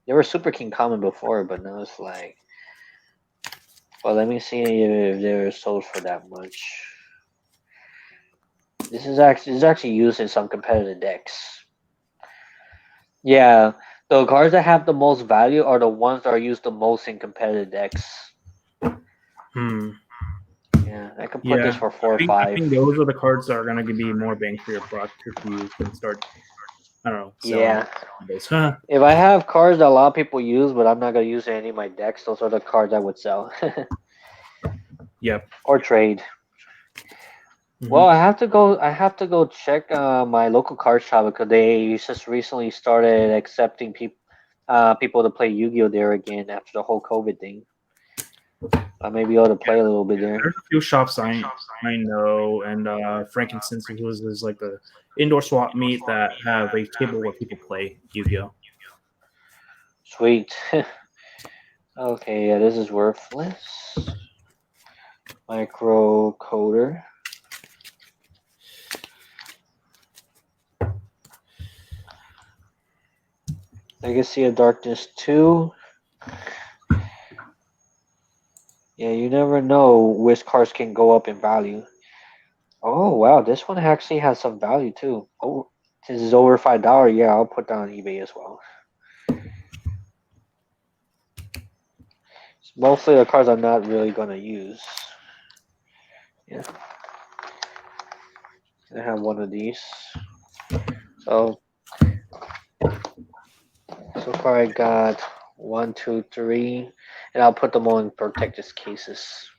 They were Super King common before, but now it's like, well, let me see if they're sold for that much. This is actually used in some competitive decks. Yeah, the cards that have the most value are the ones that are used the most in competitive decks. hmm. Yeah, I could put this Yeah. for 4 or I 5. think those are the cards that are going to be more bang for your buck if you can start, I don't know, selling Yeah. those. Huh. If I have cards that a lot of people use, but I'm not gonna use any of my decks, those are the cards I would sell Yep. or trade. Hmm. Well, I have to go check my local card shop because they just recently started accepting people to play Yu-Gi-Oh there again after the whole COVID thing. I may be able to play a little bit there. There's a few shops I know, and Frankincense, who is like the indoor swap meet that have a table where people play Yu-Gi-Oh. Sweet. Okay, yeah, this is worthless. Micro coder. Legacy of Darkness 2. Yeah, you never know which cards can go up in value. Oh wow, this one actually has some value too. Oh, this is over $5. Yeah, I'll put that on eBay as well. Mostly the cards I'm not really gonna use. Yeah, I have one of these. So so far I got 1, 2, 3, and I'll put them all in protected cases.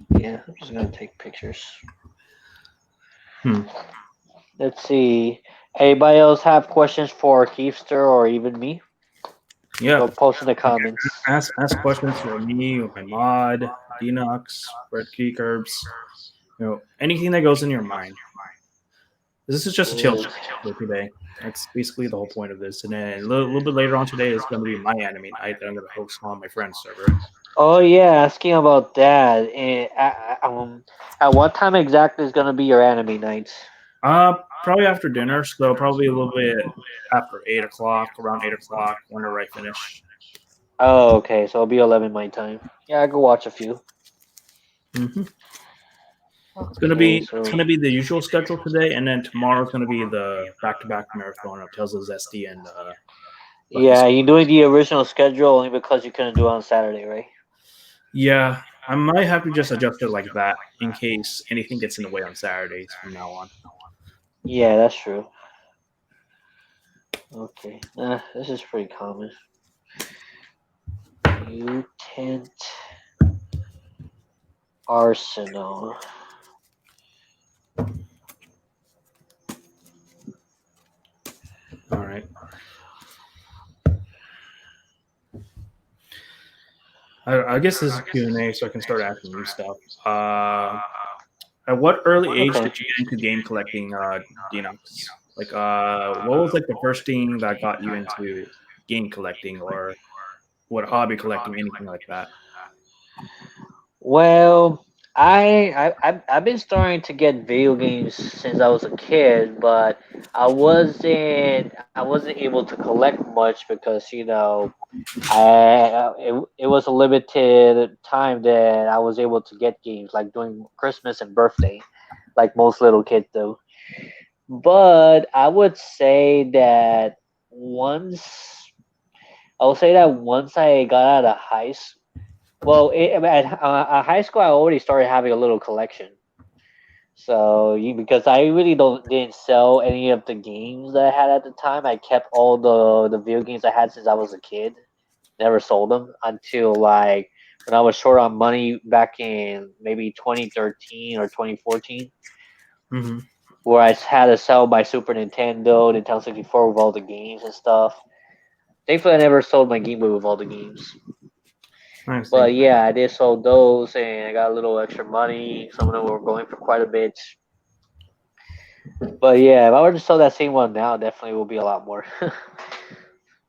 Yeah, I'm just gonna take pictures. Hmm. Let's see. Anybody else have questions for Keefster or even me? Yeah. Go post in the comments. Ask questions for me or my mod, Denox, Red Key Curbs, anything that goes in your mind. This is just a chill Good. chat for today. That's basically the whole point of this. And then a little bit later on today is going to be my anime night that I'm going to host on my friend's server. Oh yeah, asking about that. At what time exactly is gonna be your anime night? Probably after dinner, so probably a little bit after 8 o'clock, around 8 o'clock, whenever I finish. Oh, okay, so it'll be 11 my time. Yeah, I could watch a few. hmm Okay, it's so gonna be the usual schedule today, and then tomorrow's gonna be the back-to-back marathon of Tales of Zesty and Lucky yeah, Star. you doing the original schedule only because you couldn't do it on Saturday, right? Yeah, I might have to just adjust it like that in case anything gets in the way on Saturdays from now on. Yeah, that's true. Okay, this is pretty common. Mutant Arsenal. All right. I guess this is Q&A, so I can start asking you stuff. At what early age Okay. did you get into game collecting, Denox? Like, what was like the first thing that got you into game collecting, or what hobby collecting, anything like that? Well, I've been starting to get video games since I was a kid, but I wasn't able to collect much because it was a limited time that I was able to get games like during Christmas and birthday, like most little kids do. But once I will say that once I got out of high school, at high school I already started having a little collection. So because I really didn't sell any of the games that I had at the time. I kept all the video games I had since I was a kid. Never sold them until like when I was short on money back in maybe 2013 or 2014, Mm-hmm. where I had to sell my Super Nintendo, Nintendo 64 with all the games and stuff. Thankfully, I never sold my Game Boy with all the games. I see. But yeah, I did sold those, and I got a little extra money. Some of them were going for quite a bit. But yeah, if I were to sell that same one now, definitely will be a lot more.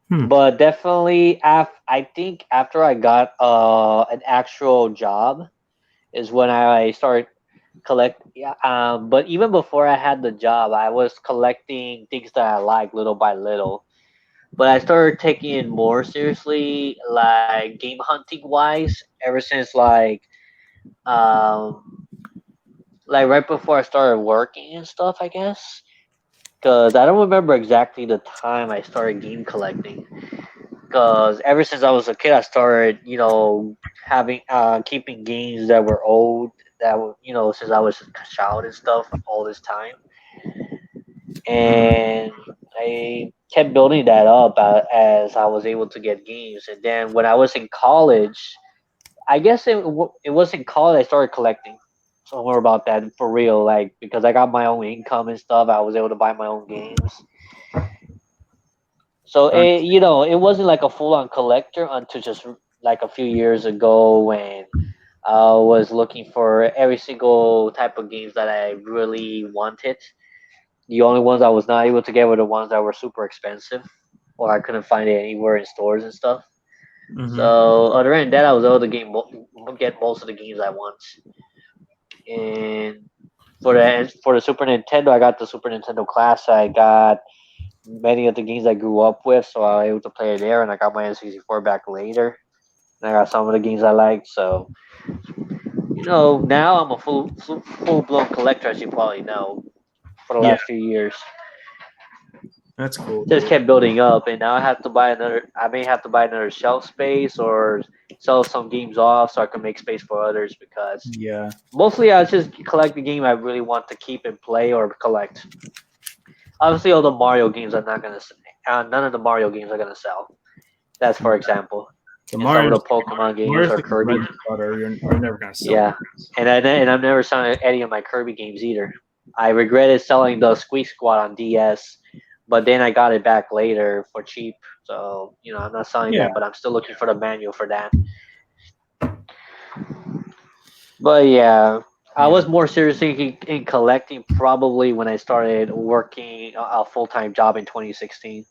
Hmm. But definitely, I think after I got an actual job is when I started collect. Yeah, but even before I had the job, I was collecting things that I like little by little. But I started taking it more seriously, like game hunting wise, ever since um, like right before I started working and stuff. I guess because I don't remember exactly the time I started game collecting. Because ever since I was a kid, I started, having keeping games that were old, that were, since I was a child and stuff, all this time, Mm-hmm. and I kept building that up as I was able to get games. And then when I was in college, I guess it was in college I started collecting. So more about that for real, like because I got my own income and stuff, I was able to buy my own games. So I it wasn't like a full on collector until just like a few years ago when I was looking for every single type of games that I really wanted. The only ones I was not able to get were the ones that were super expensive, or I couldn't find it anywhere in stores and stuff. Mm-hmm. So other than that, I was able to get most of the games I want. And for the Super Nintendo, I got the Super Nintendo Classic. I got many of the games I grew up with, so I was able to play it there. And I got my N64 back later. And I got some of the games I liked. So now I'm a full blown collector, as you probably know, for the Yeah, last few years. that's cool, Just dude. kept building up, and now I have to buy another. I may have to buy another shelf space or sell some games off so I can make space for others because Yeah, mostly I just collect the game I really want to keep and play or collect. Obviously, all the Mario games are not gonna. None of the Mario games are gonna sell. That's for example, the and some of the Mario's Pokemon games Mario's or like the bread Kirby. and butter. You're never gonna sell Yeah, and I've never sold any of my Kirby games either. I regretted selling the Squeak Squad on DS but then I got it back later for cheap. So I'm not selling Yeah. that, but I'm still looking for the manual for that. But yeah, I Yeah. was more serious in collecting probably when I started working a full time job in 2016,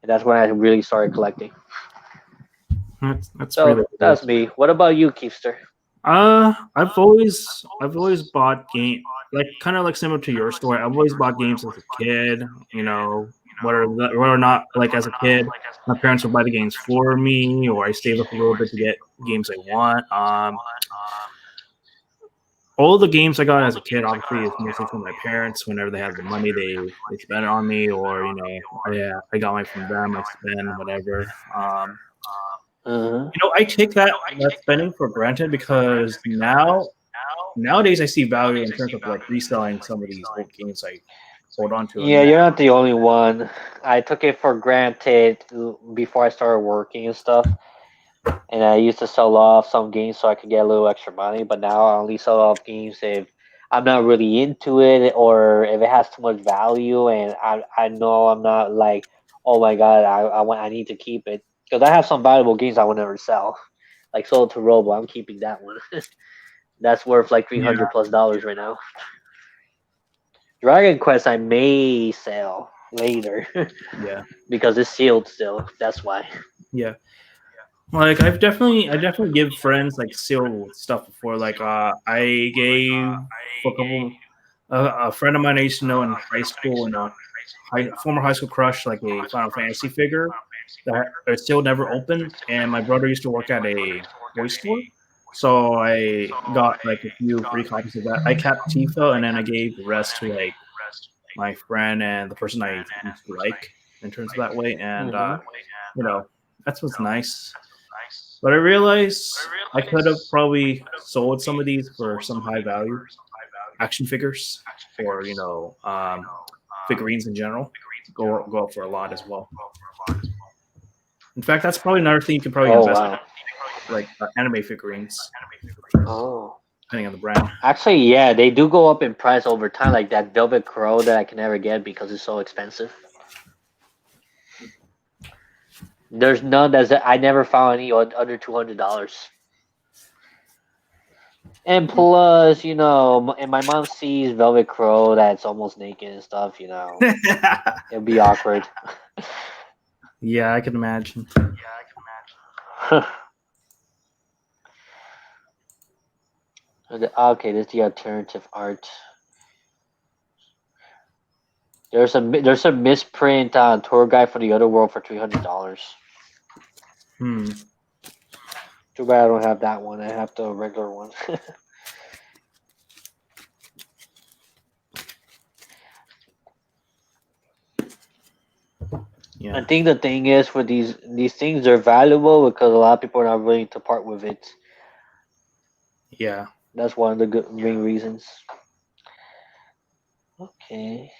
and that's when I really started collecting. That's really So cool. that's me. What about you, Keefster? I've always bought game like kind of like similar to your story. I've always bought games as a kid. You know, whether or not like as a kid, my parents would buy the games for me, or I saved up a little bit to get games I want. All the games I got as a kid, obviously, is mostly from my parents. Whenever they had the money, they spent it on me, or I got mine from them. I spend whatever. Uh-huh. I take that spending for granted because nowadays I see value in terms of like reselling some of these old games I hold on to, and Yeah, you're not the only one. I took it for granted before I started working and stuff. And I used to sell off some games so I could get a little extra money. But now I only sell off games if I'm not really into it or if it has too much value and I know I'm not like, oh my god, I need to keep it because I have some valuable games I will never sell, like Soul to Robo. I'm keeping that one. That's worth like three yeah, hundred plus dollars right now. Dragon Quest I may sell later yeah, because it's sealed still. That's why. yeah. Like I definitely give friends like seal stuff before. Like I gave for a couple a friend of mine I used to know in high school and a former high school crush like a Final Fantasy figure that still never opened. And my brother used to work at a toy store, so I got like a few free copies of that. I kept Tifa, and then I gave the rest to like my friend and the person I used to like in terms of that way. And Hmm. you know that's what's nice. But I realized I could have probably sold some of these for some high value action figures or figurines in general. Go up for a lot as well. In fact, that's probably another thing you can probably Oh invest wow. in, like anime figurines, Oh. depending on the brand. Actually, yeah, they do go up in price over time, like that Velvet Crow that I can never get because it's so expensive. There's none that's I never found any under $200. And plus, and my mom sees Velvet Crow that's almost naked and stuff, it'll be awkward. Yeah, I can imagine. Okay, this is the alternative art. There's a misprint tour guide for the other world for $300. Hmm. Too bad I don't have that one. I have the regular one. I Yeah. think the thing is for these things they're valuable because a lot of people are not willing to part with it. Yeah. That's one of the good main reasons. Okay.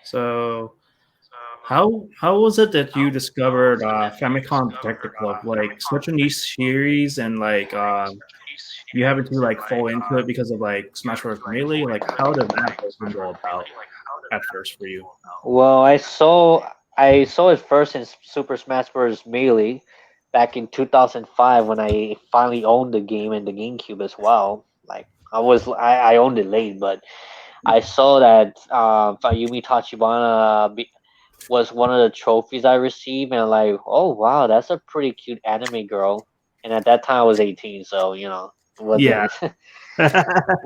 So how was it that you discovered Famicom Detective Club? Like such a niche series, and like you having to like fall into it because of like Smash Bros. Melee. Like how did that whole thing go about at first for you? Well, I saw it first in Super Smash Bros. Melee back in 2005 when I finally owned the game and the GameCube as well. Like I owned it late, but I saw that Fayumi Tachibana was one of the trophies I received, and I'm like, oh wow, that's a pretty cute anime girl. And at that time I was 18, so it Yeah. wasn't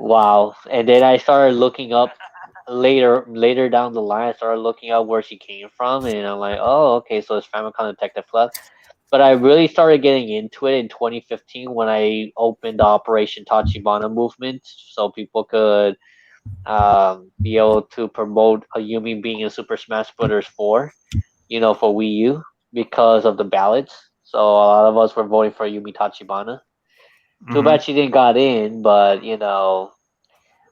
wow. And then I started looking up later down the line. I started looking up where she came from, and I'm like, oh okay, so it's Famicom Detective Club. But I really started getting into it in 2015 when I opened the Operation Tachibana movement, so people could be able to promote a Yumi being in Super Smash Bros. 4, for Wii U because of the ballots. So a lot of us were voting for Yumi Tachibana. Too Hmm. bad she didn't got in, but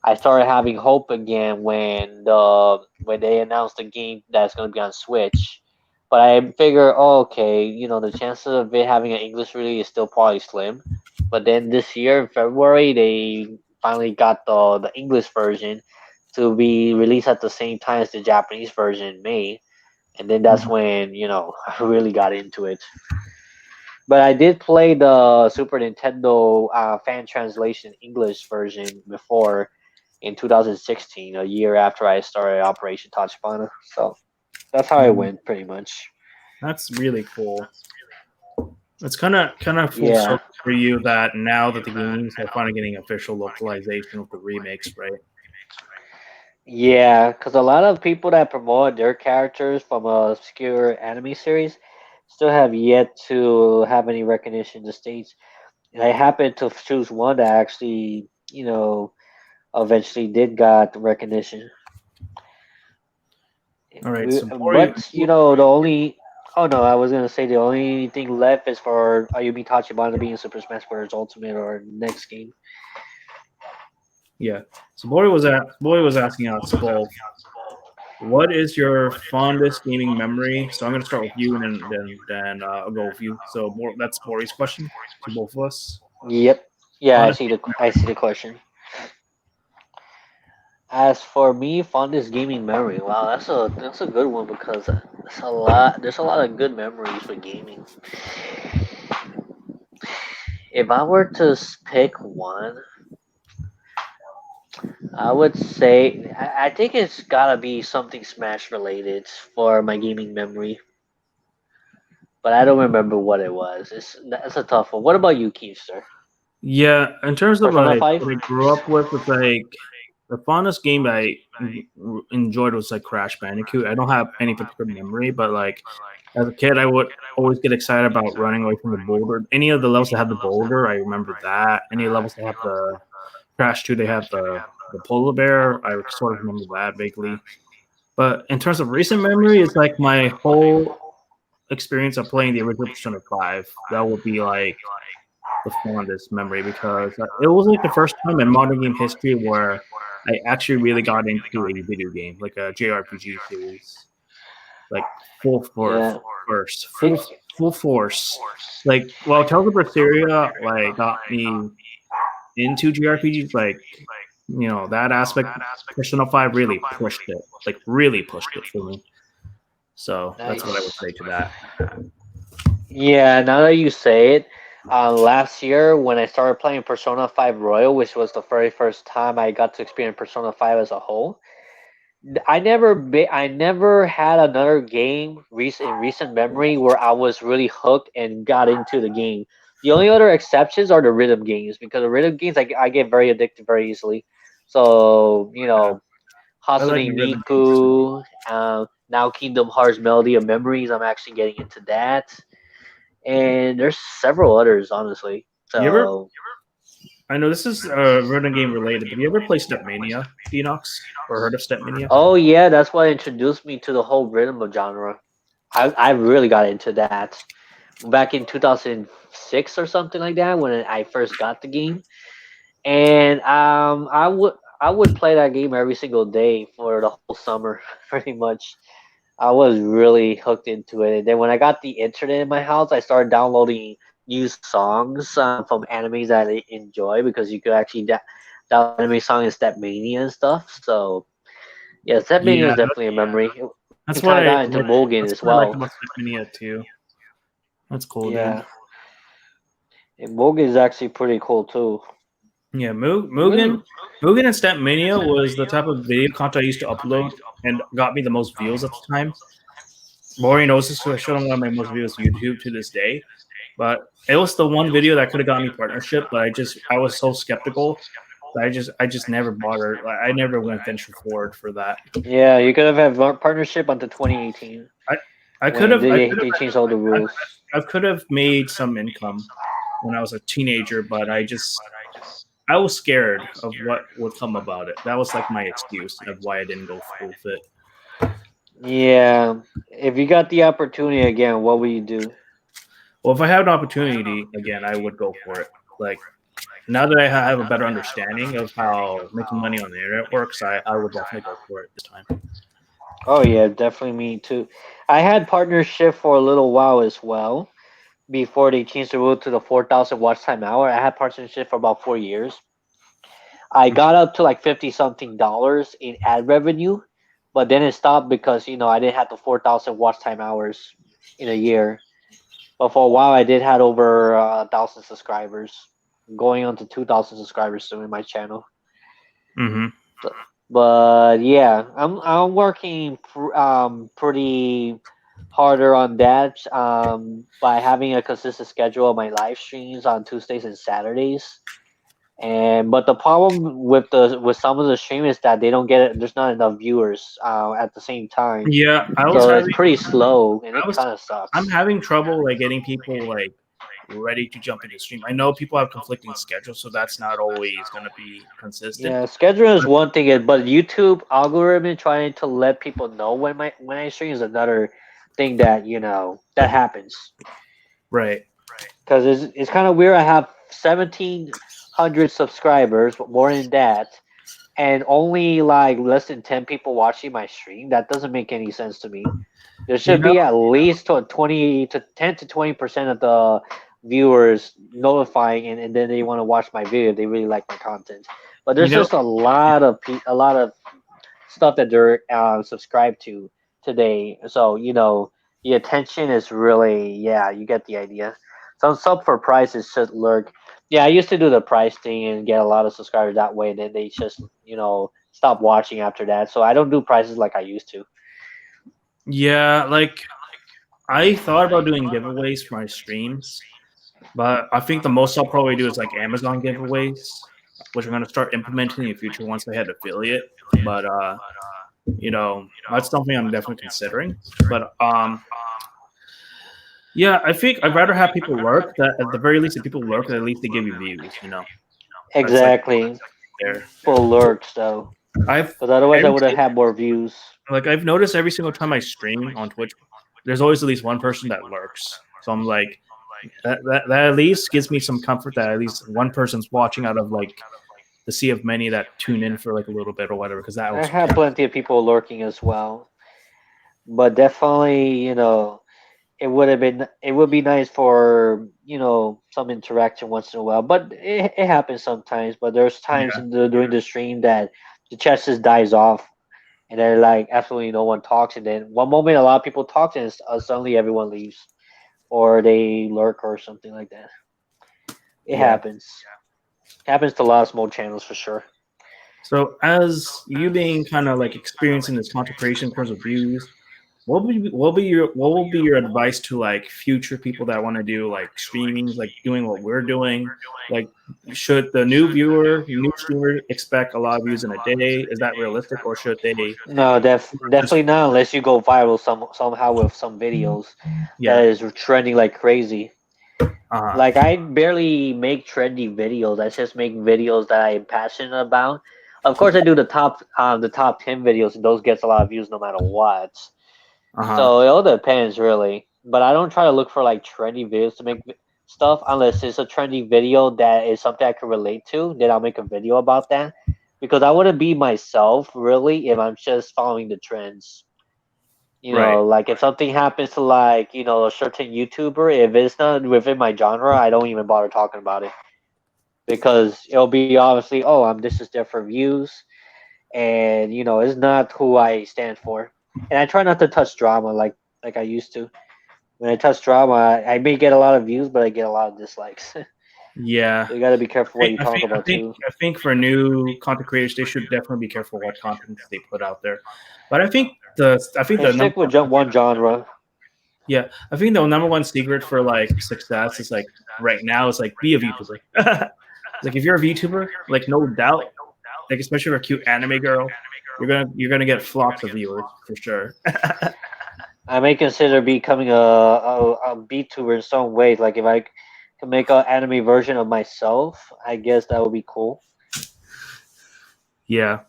I started having hope again when they announced the game that's going to be on Switch. But I figure, oh, okay, the chances of it having an English release is still probably slim. But then this year in February, they finally got the English version. to be released at the same time as the Japanese version in May, and then that's Mhm. when I really got into it. But I did play the Super Nintendo fan translation English version before in 2016, a year after I started Operation Tachibana. So that's how it Mhm. went, pretty much. That's really cool. It's kind of full Yeah, circle for you that now that the games are finally getting official localization with the remakes, right? yeah, because a lot of people that promote their characters from a obscure anime series still have yet to have any recognition in the States. And I happened to choose one that actually, eventually did got recognition. All right, We, so Bori, but the only oh no, I was gonna say the only thing left is for Ayumi Tachibana to be in Super Smash Bros. Ultimate or next game. yeah. So Bori was asking us both. What is your fondest gaming memory? So I'm going to start with you, and then I'll go with you. So that's Bori's question to both of us. Yep. Yeah, Fondest I see the question. As for me, fondest gaming memory. Wow, that's a good one because there's a lot. There's a lot of good memories with gaming. If I were to pick one, I would say I think it's gotta be something Smash related for my gaming memory, but I don't remember what it was. That's a tough one. What about you, Keithster? Yeah, in terms of Persona like 5? what I grew up with, it's like the fondest game I enjoyed was like Crash Bandicoot. I don't have any particular memory, but like as a kid, I would always get excited about running away from the boulder. Any of the levels that have the boulder, I remember that. Any levels that have the Crash 2, they have the polar bear. I sort of remember that vaguely. But in terms of recent memory, it's like my whole experience of playing the original Persona 5. That would be like the fondest memory because it was like the first time in modern game history where I actually really got into a video game, like a JRPG series, like full force, Yeah. first Did, full force. Like, well, Tales of Berseria like got me into JRPGs, like that aspect. Persona 5 really pushed it, like really pushed it for me. So that's what I would nice. say to that. Yeah, now that you say it, last year when I started playing Persona 5 Royal, which was the very first time I got to experience Persona 5 as a whole, I never had another game in recent memory where I was really hooked and got into the game. The only other exceptions are the rhythm games because the rhythm games I get very addicted very easily. So I like Hasune the rhythm games too. Miku, now Kingdom Hearts Melody of Memories. I'm actually getting into that, and there's several others honestly. You ever So I know this is rhythm game related, but you ever play Stepmania, Enox, or heard of Stepmania? oh yeah, that's what introduced me to the whole rhythm of genre. I really got into that back in 2006 or something like that when I first got the game, and I would play that game every single day for the whole summer, pretty much. I was really hooked into it. And then when I got the internet in my house, I started downloading new songs from animes that I enjoy because you could actually download anime song in Stepmania and stuff. So yeah, Stepmania is Yeah, definitely a memory. that's And what kind of I got into like. Mugen That's as what I like well. about Stepmania too. That's cool, dude. Yeah, and Mugen is actually pretty cool too. Yeah, Really? Mugen and Stepmania was the type of video content I used to upload and got me the most views at the time. Maury knows this because I showed him one of my most views on YouTube to this day. But it was the one video that could have got me partnership, but I was so skeptical that I just never bothered. Like, I never went venture forward for that. Yeah, you could have had partnership until 2018 I I could when have they changed all the I, rules. I could have made some income when I was a teenager, but I was scared of what would come about it. That was like my excuse of why I didn't go through with it. Yeah, if you got the opportunity again, what would you do? Well, if I had an opportunity again, I would go for it. Like now that I have a better understanding of how making money on the internet works, I would definitely go for it this time. Oh yeah, definitely me too. I had partnership for a little while as well before they changed the rule to the 4,000 watch time hour. I had partnership for about 4 years. I got up to like 50 something dollars in ad revenue, but then it stopped because I didn't have the 4,000 watch time hours in a year. But for a while, I did had over 1,000 subscribers, going on to 2,000 subscribers soon in my channel. Mm-hmm. But yeah, I'm working pretty harder on that by having a consistent schedule of my live streams on Tuesdays and Saturdays. And but the problem with some of the stream is that they don't get it. There's not enough viewers at the same time, Yeah, so it's pretty slow, and I it was, kind of I'm sucks. having trouble like getting people like ready to jump into stream. I know people have conflicting schedules, so that's not always gonna be consistent. Yeah, scheduling is But one thing, but YouTube algorithm trying to let people know when I stream is another thing that that happens. right, Because it's kind of weird. I have 1,700 subscribers, but more than that, and only like less than 10 people watching my stream. That doesn't make any sense to me. There you should know, be at least 20 to 10 to 20% of the viewers notifying, and then they want to watch my video. They really like my content, but you there's know, just a lot of stuff that they're subscribed to today. So the attention is really, yeah, you get the idea. Some sub for prices should lurk. Yeah, I used to do the price thing and get a lot of subscribers that way. Then they just stop watching after that. So I don't do prices like I used to. yeah, like I thought about doing giveaways for my streams, but I think the most I'll probably do is like Amazon giveaways, which I'm gonna start implementing in the future once I hit affiliate. But that's something I'm definitely considering. But yeah, I think I'd rather have people lurk. That at the very least, if people lurk, at least they give you views. That's like Exactly. there. Full lurks though, I've because otherwise I every would have had more views. like I've noticed every single time I stream on Twitch, there's always at least one person that lurks. So I'm like, that at least gives me some comfort that at least one person's watching out of like the sea of many that tune in for like a little bit or whatever. Because that I also have counts. plenty of people lurking as well, but definitely, it would be nice for some interaction once in a while, but it happens sometimes. But there's times Yeah. during the stream that the chat just dies off, and then like absolutely no one talks, and then one moment a lot of people talk, and suddenly everyone leaves or they lurk or something like that. It Yeah. happens. Happens to a lot of small channels for sure. So as you being kind of like experiencing this content creation in terms of views, what will be your advice to like future people that want to do like streamings, like doing what we're doing? Like, should the new streamer expect a lot of views in a day? Is that realistic, or should they No, just definitely not unless you go viral somehow with some videos that yeah? is trending like crazy. Uh Like I barely make trendy videos. I just make videos that I'm passionate about. Of course, I do the top 10 videos, and those gets a lot of views no matter what. huh. So it all depends really. But I don't try to look for like trendy videos to make stuff unless it's a trendy video that is something I can relate to. Then I'll make a video about that because I wouldn't be myself really if I'm just following the trends. Right. Like if something happens to like, a certain YouTuber, if it's not within my genre, I don't even bother talking about it because it'll be obviously, oh, this is there for views, and it's not who I stand for. And I try not to touch drama like I used to. When I touch drama, I may get a lot of views, but I get a lot of dislikes. Yeah. So you got to be careful what you talk about too. I think for new content creators, they should definitely be careful what content they put out there. But I think And the number stick with one genre. yeah, I think the number one secret for like success is like right now is like be a VTuber. Like if you're a VTuber, like no doubt, like especially for a cute anime girl, you're gonna get flocks of viewers for sure. I may consider becoming a VTuber in some ways. Like if I can make an anime version of myself, I guess that would be cool. Yeah,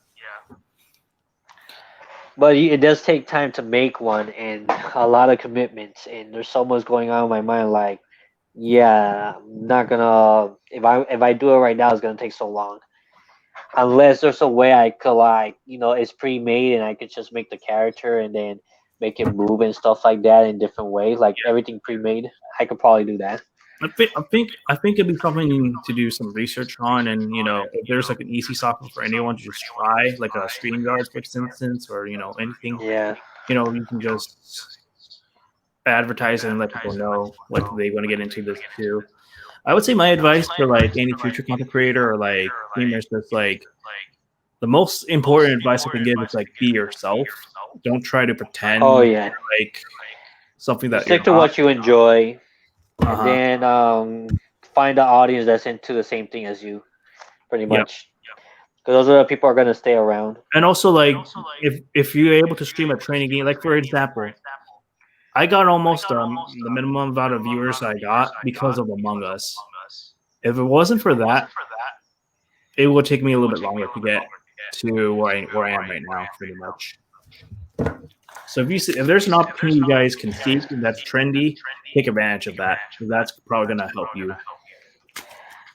But it does take time to make one and a lot of commitments. And there's so much going on in my mind. Like, yeah, I'm not gonna. If I do it right now, it's gonna take so long. Unless there's a way I could like, it's pre-made and I could just make the character and then make it move and stuff like that in different ways. Like everything pre-made, I could probably do that. I think it'd be something to do some research on, and if there's like an easy software for anyone to just try, like a StreamYard, for instance, or anything, Yeah. you can just advertise and let people know like they want to get into this too. I would say my advice for like any future content creator or like streamers is like the most important advice I can give is like be yourself. Don't try to Oh pretend yeah. like something You that you're stick to not. what you enjoy, Uh and huh. then find an audience that's into the same thing as you, pretty Yep. much. Because those are the people who are gonna stay around. And also like if you're able to stream a training game, like for example, I got almost the minimum amount of viewers I got because of Among Us. If it wasn't for that, it would take me a little bit longer to get to where I am right now, pretty much. So if there's an opportunity you guys can seek and that's trendy, take advantage of that. That's probably gonna help you.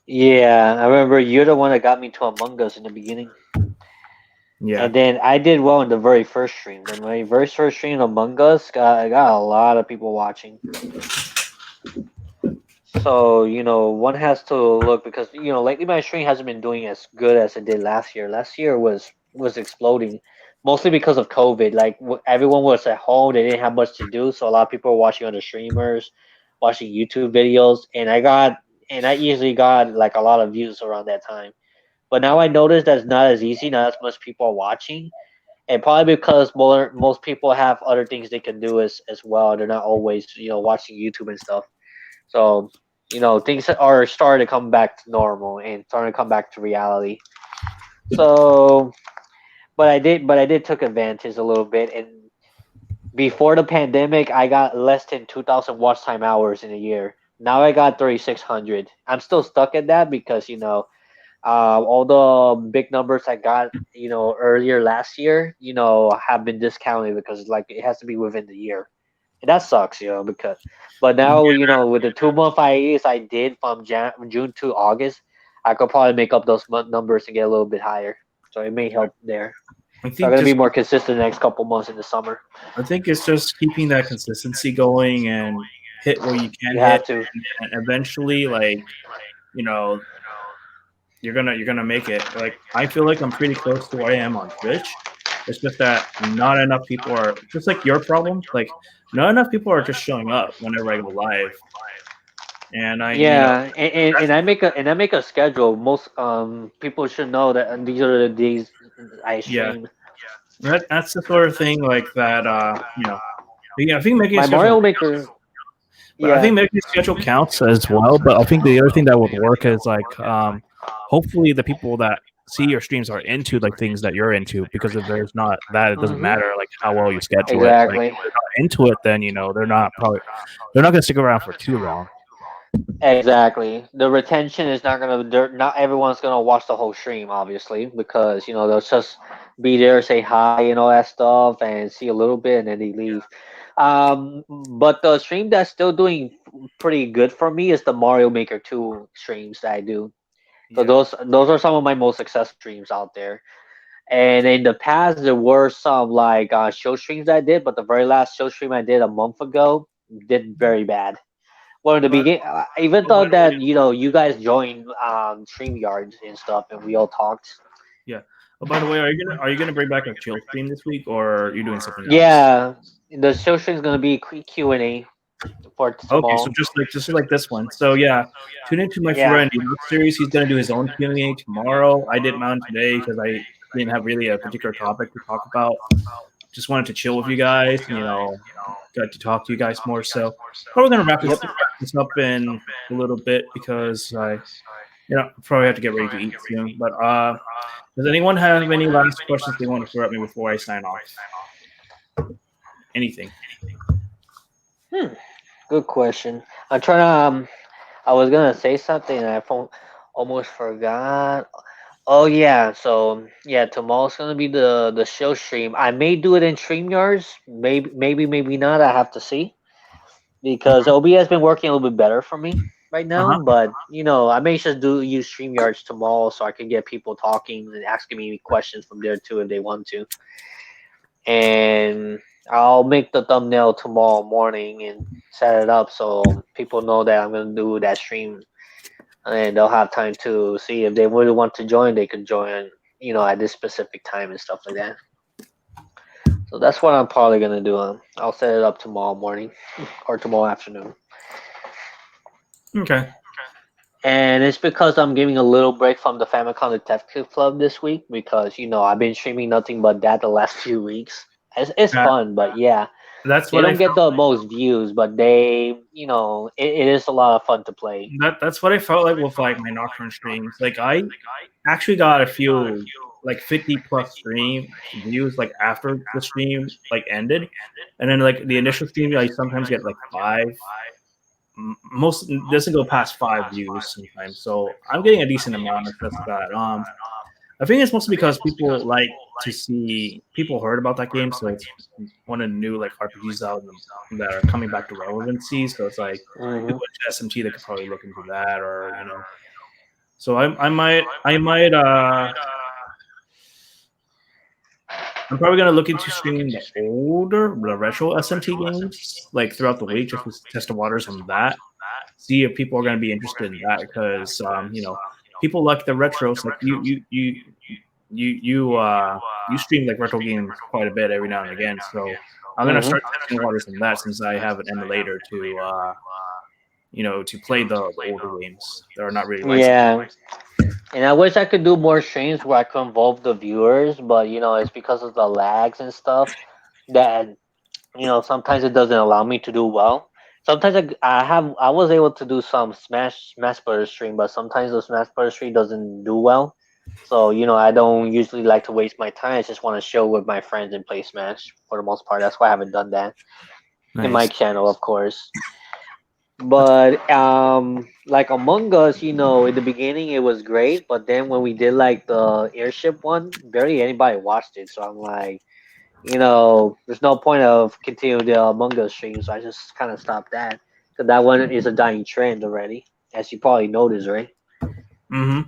Yeah, I remember you're the one that got me to Among Us in the beginning. Yeah. And then I did well in the very first stream. Then my very first stream Among Us got a lot of people watching. So, one has to look because, lately my stream hasn't been doing as good as it did last year. Last year was exploding, mostly because of COVID. Like everyone was at home, they didn't have much to do, so a lot of people were watching other streamers, watching YouTube videos, and I easily got like a lot of views around that time. But now I noticed that it's not as easy, not as much people are watching, and probably because most people have other things they can do as well. They're not always watching YouTube and stuff. So things are starting to come back to normal and starting to come back to reality. So, but I did took advantage a little bit. And before the pandemic, I got less than 2,000 watch time hours in a year. Now I got 3,600. I'm still stuck at that because all the big numbers I got earlier last year have been discounted because like it has to be within the year. And that sucks, because but now, with the 2 month hiatus I did from June to August, I could probably make up those month numbers and get a little bit higher. So it may help there. I So I'm think gonna be just more consistent the next couple months in the summer. I think it's just keeping that consistency going and hit where you can You hit, have to. and eventually, like you know, you're gonna make it. Like I feel like I'm pretty close to where I am on Twitch. It's just that not enough people are just like your problem. Like not enough people are just showing up whenever I go live, and Yeah, and that's I make a schedule. Most people should know that these are the days I yeah, stream. that's the sort of thing like that. Yeah, I think making a My schedule. Mario Maker, But I yeah. think making a schedule counts as well. But I think the other thing that would work is like, hopefully the people that see your streams are into like things that you're into. Because if there's not that, it doesn't Hmm. matter like how well you schedule it. Like Exactly. if they're not into it, then they're not gonna stick around for too long. Exactly. The retention is not gonna. Not everyone's gonna watch the whole stream, obviously, because they'll just be there, say hi, and all that stuff, and see a little bit, and then they leave. But the stream that's still doing pretty good for me is the Mario Maker 2 streams that I do. So Yeah. those are some of my most successful streams out there. And in the past, there were some like show streams that I did, but the very last show stream I did a month ago did very bad. Well, in the But beginning, I even oh, by thought the way, that you guys joined StreamYards and stuff, and we all talked. yeah. Oh, by the way, are you gonna bring back a chill stream this week, or are you doing something else? Yeah, the show stream is gonna be Q&A for Okay, so tomorrow. just like this one. So yeah, tune into my Yeah. friend Enoch series. He's gonna do his own Q&A tomorrow. I did mine today because I didn't have really a particular topic to talk about. Just wanted to chill with you guys and got to talk to you guys more. So probably gonna wrap Yep. this up in a little bit because I probably have to get ready to eat soon. But does anyone have any last questions they want to throw at me before I sign off? Anything? Hmm. Good question. I'm trying to. I was gonna say something and almost forgot. Oh yeah, so yeah, tomorrow's gonna be the show stream. I may do it in StreamYards, maybe not. I have to see because Uh-huh. OBS has been working a little bit better for me right now. Uh-huh. But I may just use StreamYards tomorrow so I can get people talking and asking me questions from there too if they want to. And I'll make the thumbnail tomorrow morning and set it up so people know that I'm gonna do that stream, and they'll have time to see if they really want to join. They can join, at this specific time and stuff like that. So that's what I'm probably gonna do. I'll set it up tomorrow morning or tomorrow afternoon. Okay. And it's because I'm giving a little break from the Famicom Detective Club this week because I've been streaming nothing but that the last few weeks. It's That, fun, but yeah, that's they what I don't get felt. the most views, but it is a lot of fun to play. That's what I felt like with like my Nocturne streams. Like I actually got a few like 50 plus stream views like after the stream like ended, and then like the initial stream I sometimes get like five. Most doesn't go past 5 views sometimes, so I'm getting a decent amount. It's just that I think it's mostly because people like to see people heard about that game, so it's one of the new like RPGs out that are coming back to relevancy. So it's like Hmm. people at SMT that could probably look into that, or So I might I'm probably gonna look into streaming the retro SMT games like throughout the week just to test the waters on that. See if people are gonna be interested in that because people like the retros like you stream like retro games quite a bit every now and again. So I'm gonna Hmm. start testing waters on that since I have an emulator to play the older games that are not really licensed. Yeah, and I wish I could do more streams where I could involve the viewers, but it's because of the lags and stuff that sometimes it doesn't allow me to do well. Sometimes I was able to do some Smash Brothers stream, but sometimes the Smash Brothers stream doesn't do well. So I don't usually like to waste my time. I just want to show with my friends and play Smash for the most part. That's why I haven't done that in my Nice. channel, of course. That's But like Among Us, in the beginning it was great, but then when we did like the airship one, barely anybody watched it. So I'm like, there's no point of continuing the Among Us stream, so I just kind of stopped that. Because that one is a dying trend already, as you probably noticed, right? mm-hmm.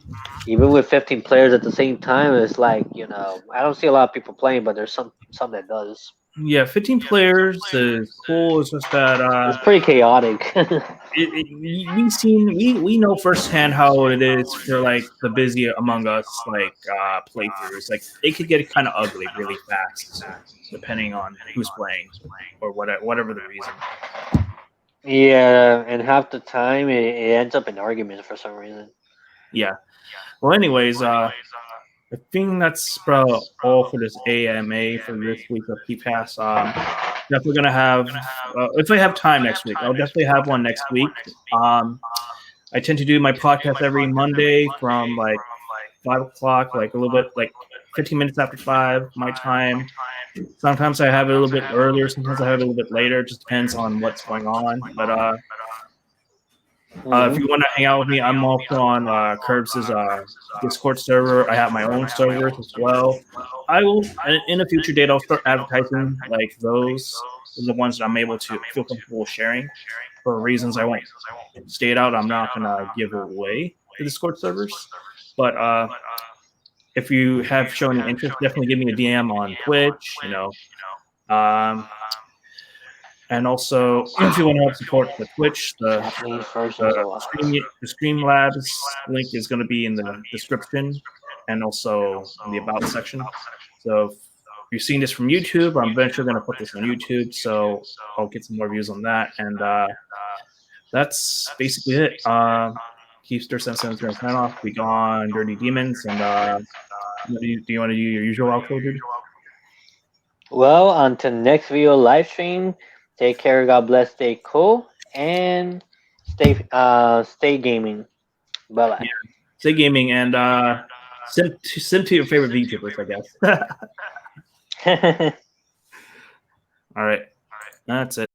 Even with 15 players at the same time, it's like, I don't see a lot of people playing, but there's some that does. Yeah, 15 players is cool. It's just that It's pretty chaotic. we know firsthand how it is for like the busy Among Us like playthroughs. Like it could get kind of ugly really fast, depending on who's playing or whatever the reason. Yeah, and half the time it ends up in arguments for some reason. Yeah. Well, anyways, I think that's about all for this AMA for this week of Kiefcast. Definitely gonna have if I have time next week, I'll definitely have one next week. I tend to do my podcast every Monday from like 5 o'clock, like a little bit like 15 minutes after 5 my time. Sometimes I have it a little bit earlier, sometimes I have it a little bit later. It just depends on what's going on. But if Hmm. you want to hang out with me, I'm also on Curbs's Discord server. I have my own servers as well. I will, in a future date, I'll start advertising like those, the ones that I'm able to feel comfortable sharing. For reasons I won't state out, I'm not gonna give away the Discord servers. But if you have shown any interest, definitely give me a DM on Twitch. Um, and also if you want to help support the Twitch, Japanese versions the a lot. the Streamlabs link is going to be in the description and also in the about section. So if you're seeing this from YouTube, I'm eventually going to put this on YouTube, so I'll get some more views on that. And that's basically it. Keepster 7's going to sign off. Be gone, Dirty Demons. And do you want to do your usual outro, dude? Well, until next video live stream, take care, God bless, stay cool, and stay gaming. Bye Yeah. Say gaming and sim to your favorite VTubers, I guess. bye. All right. That's it.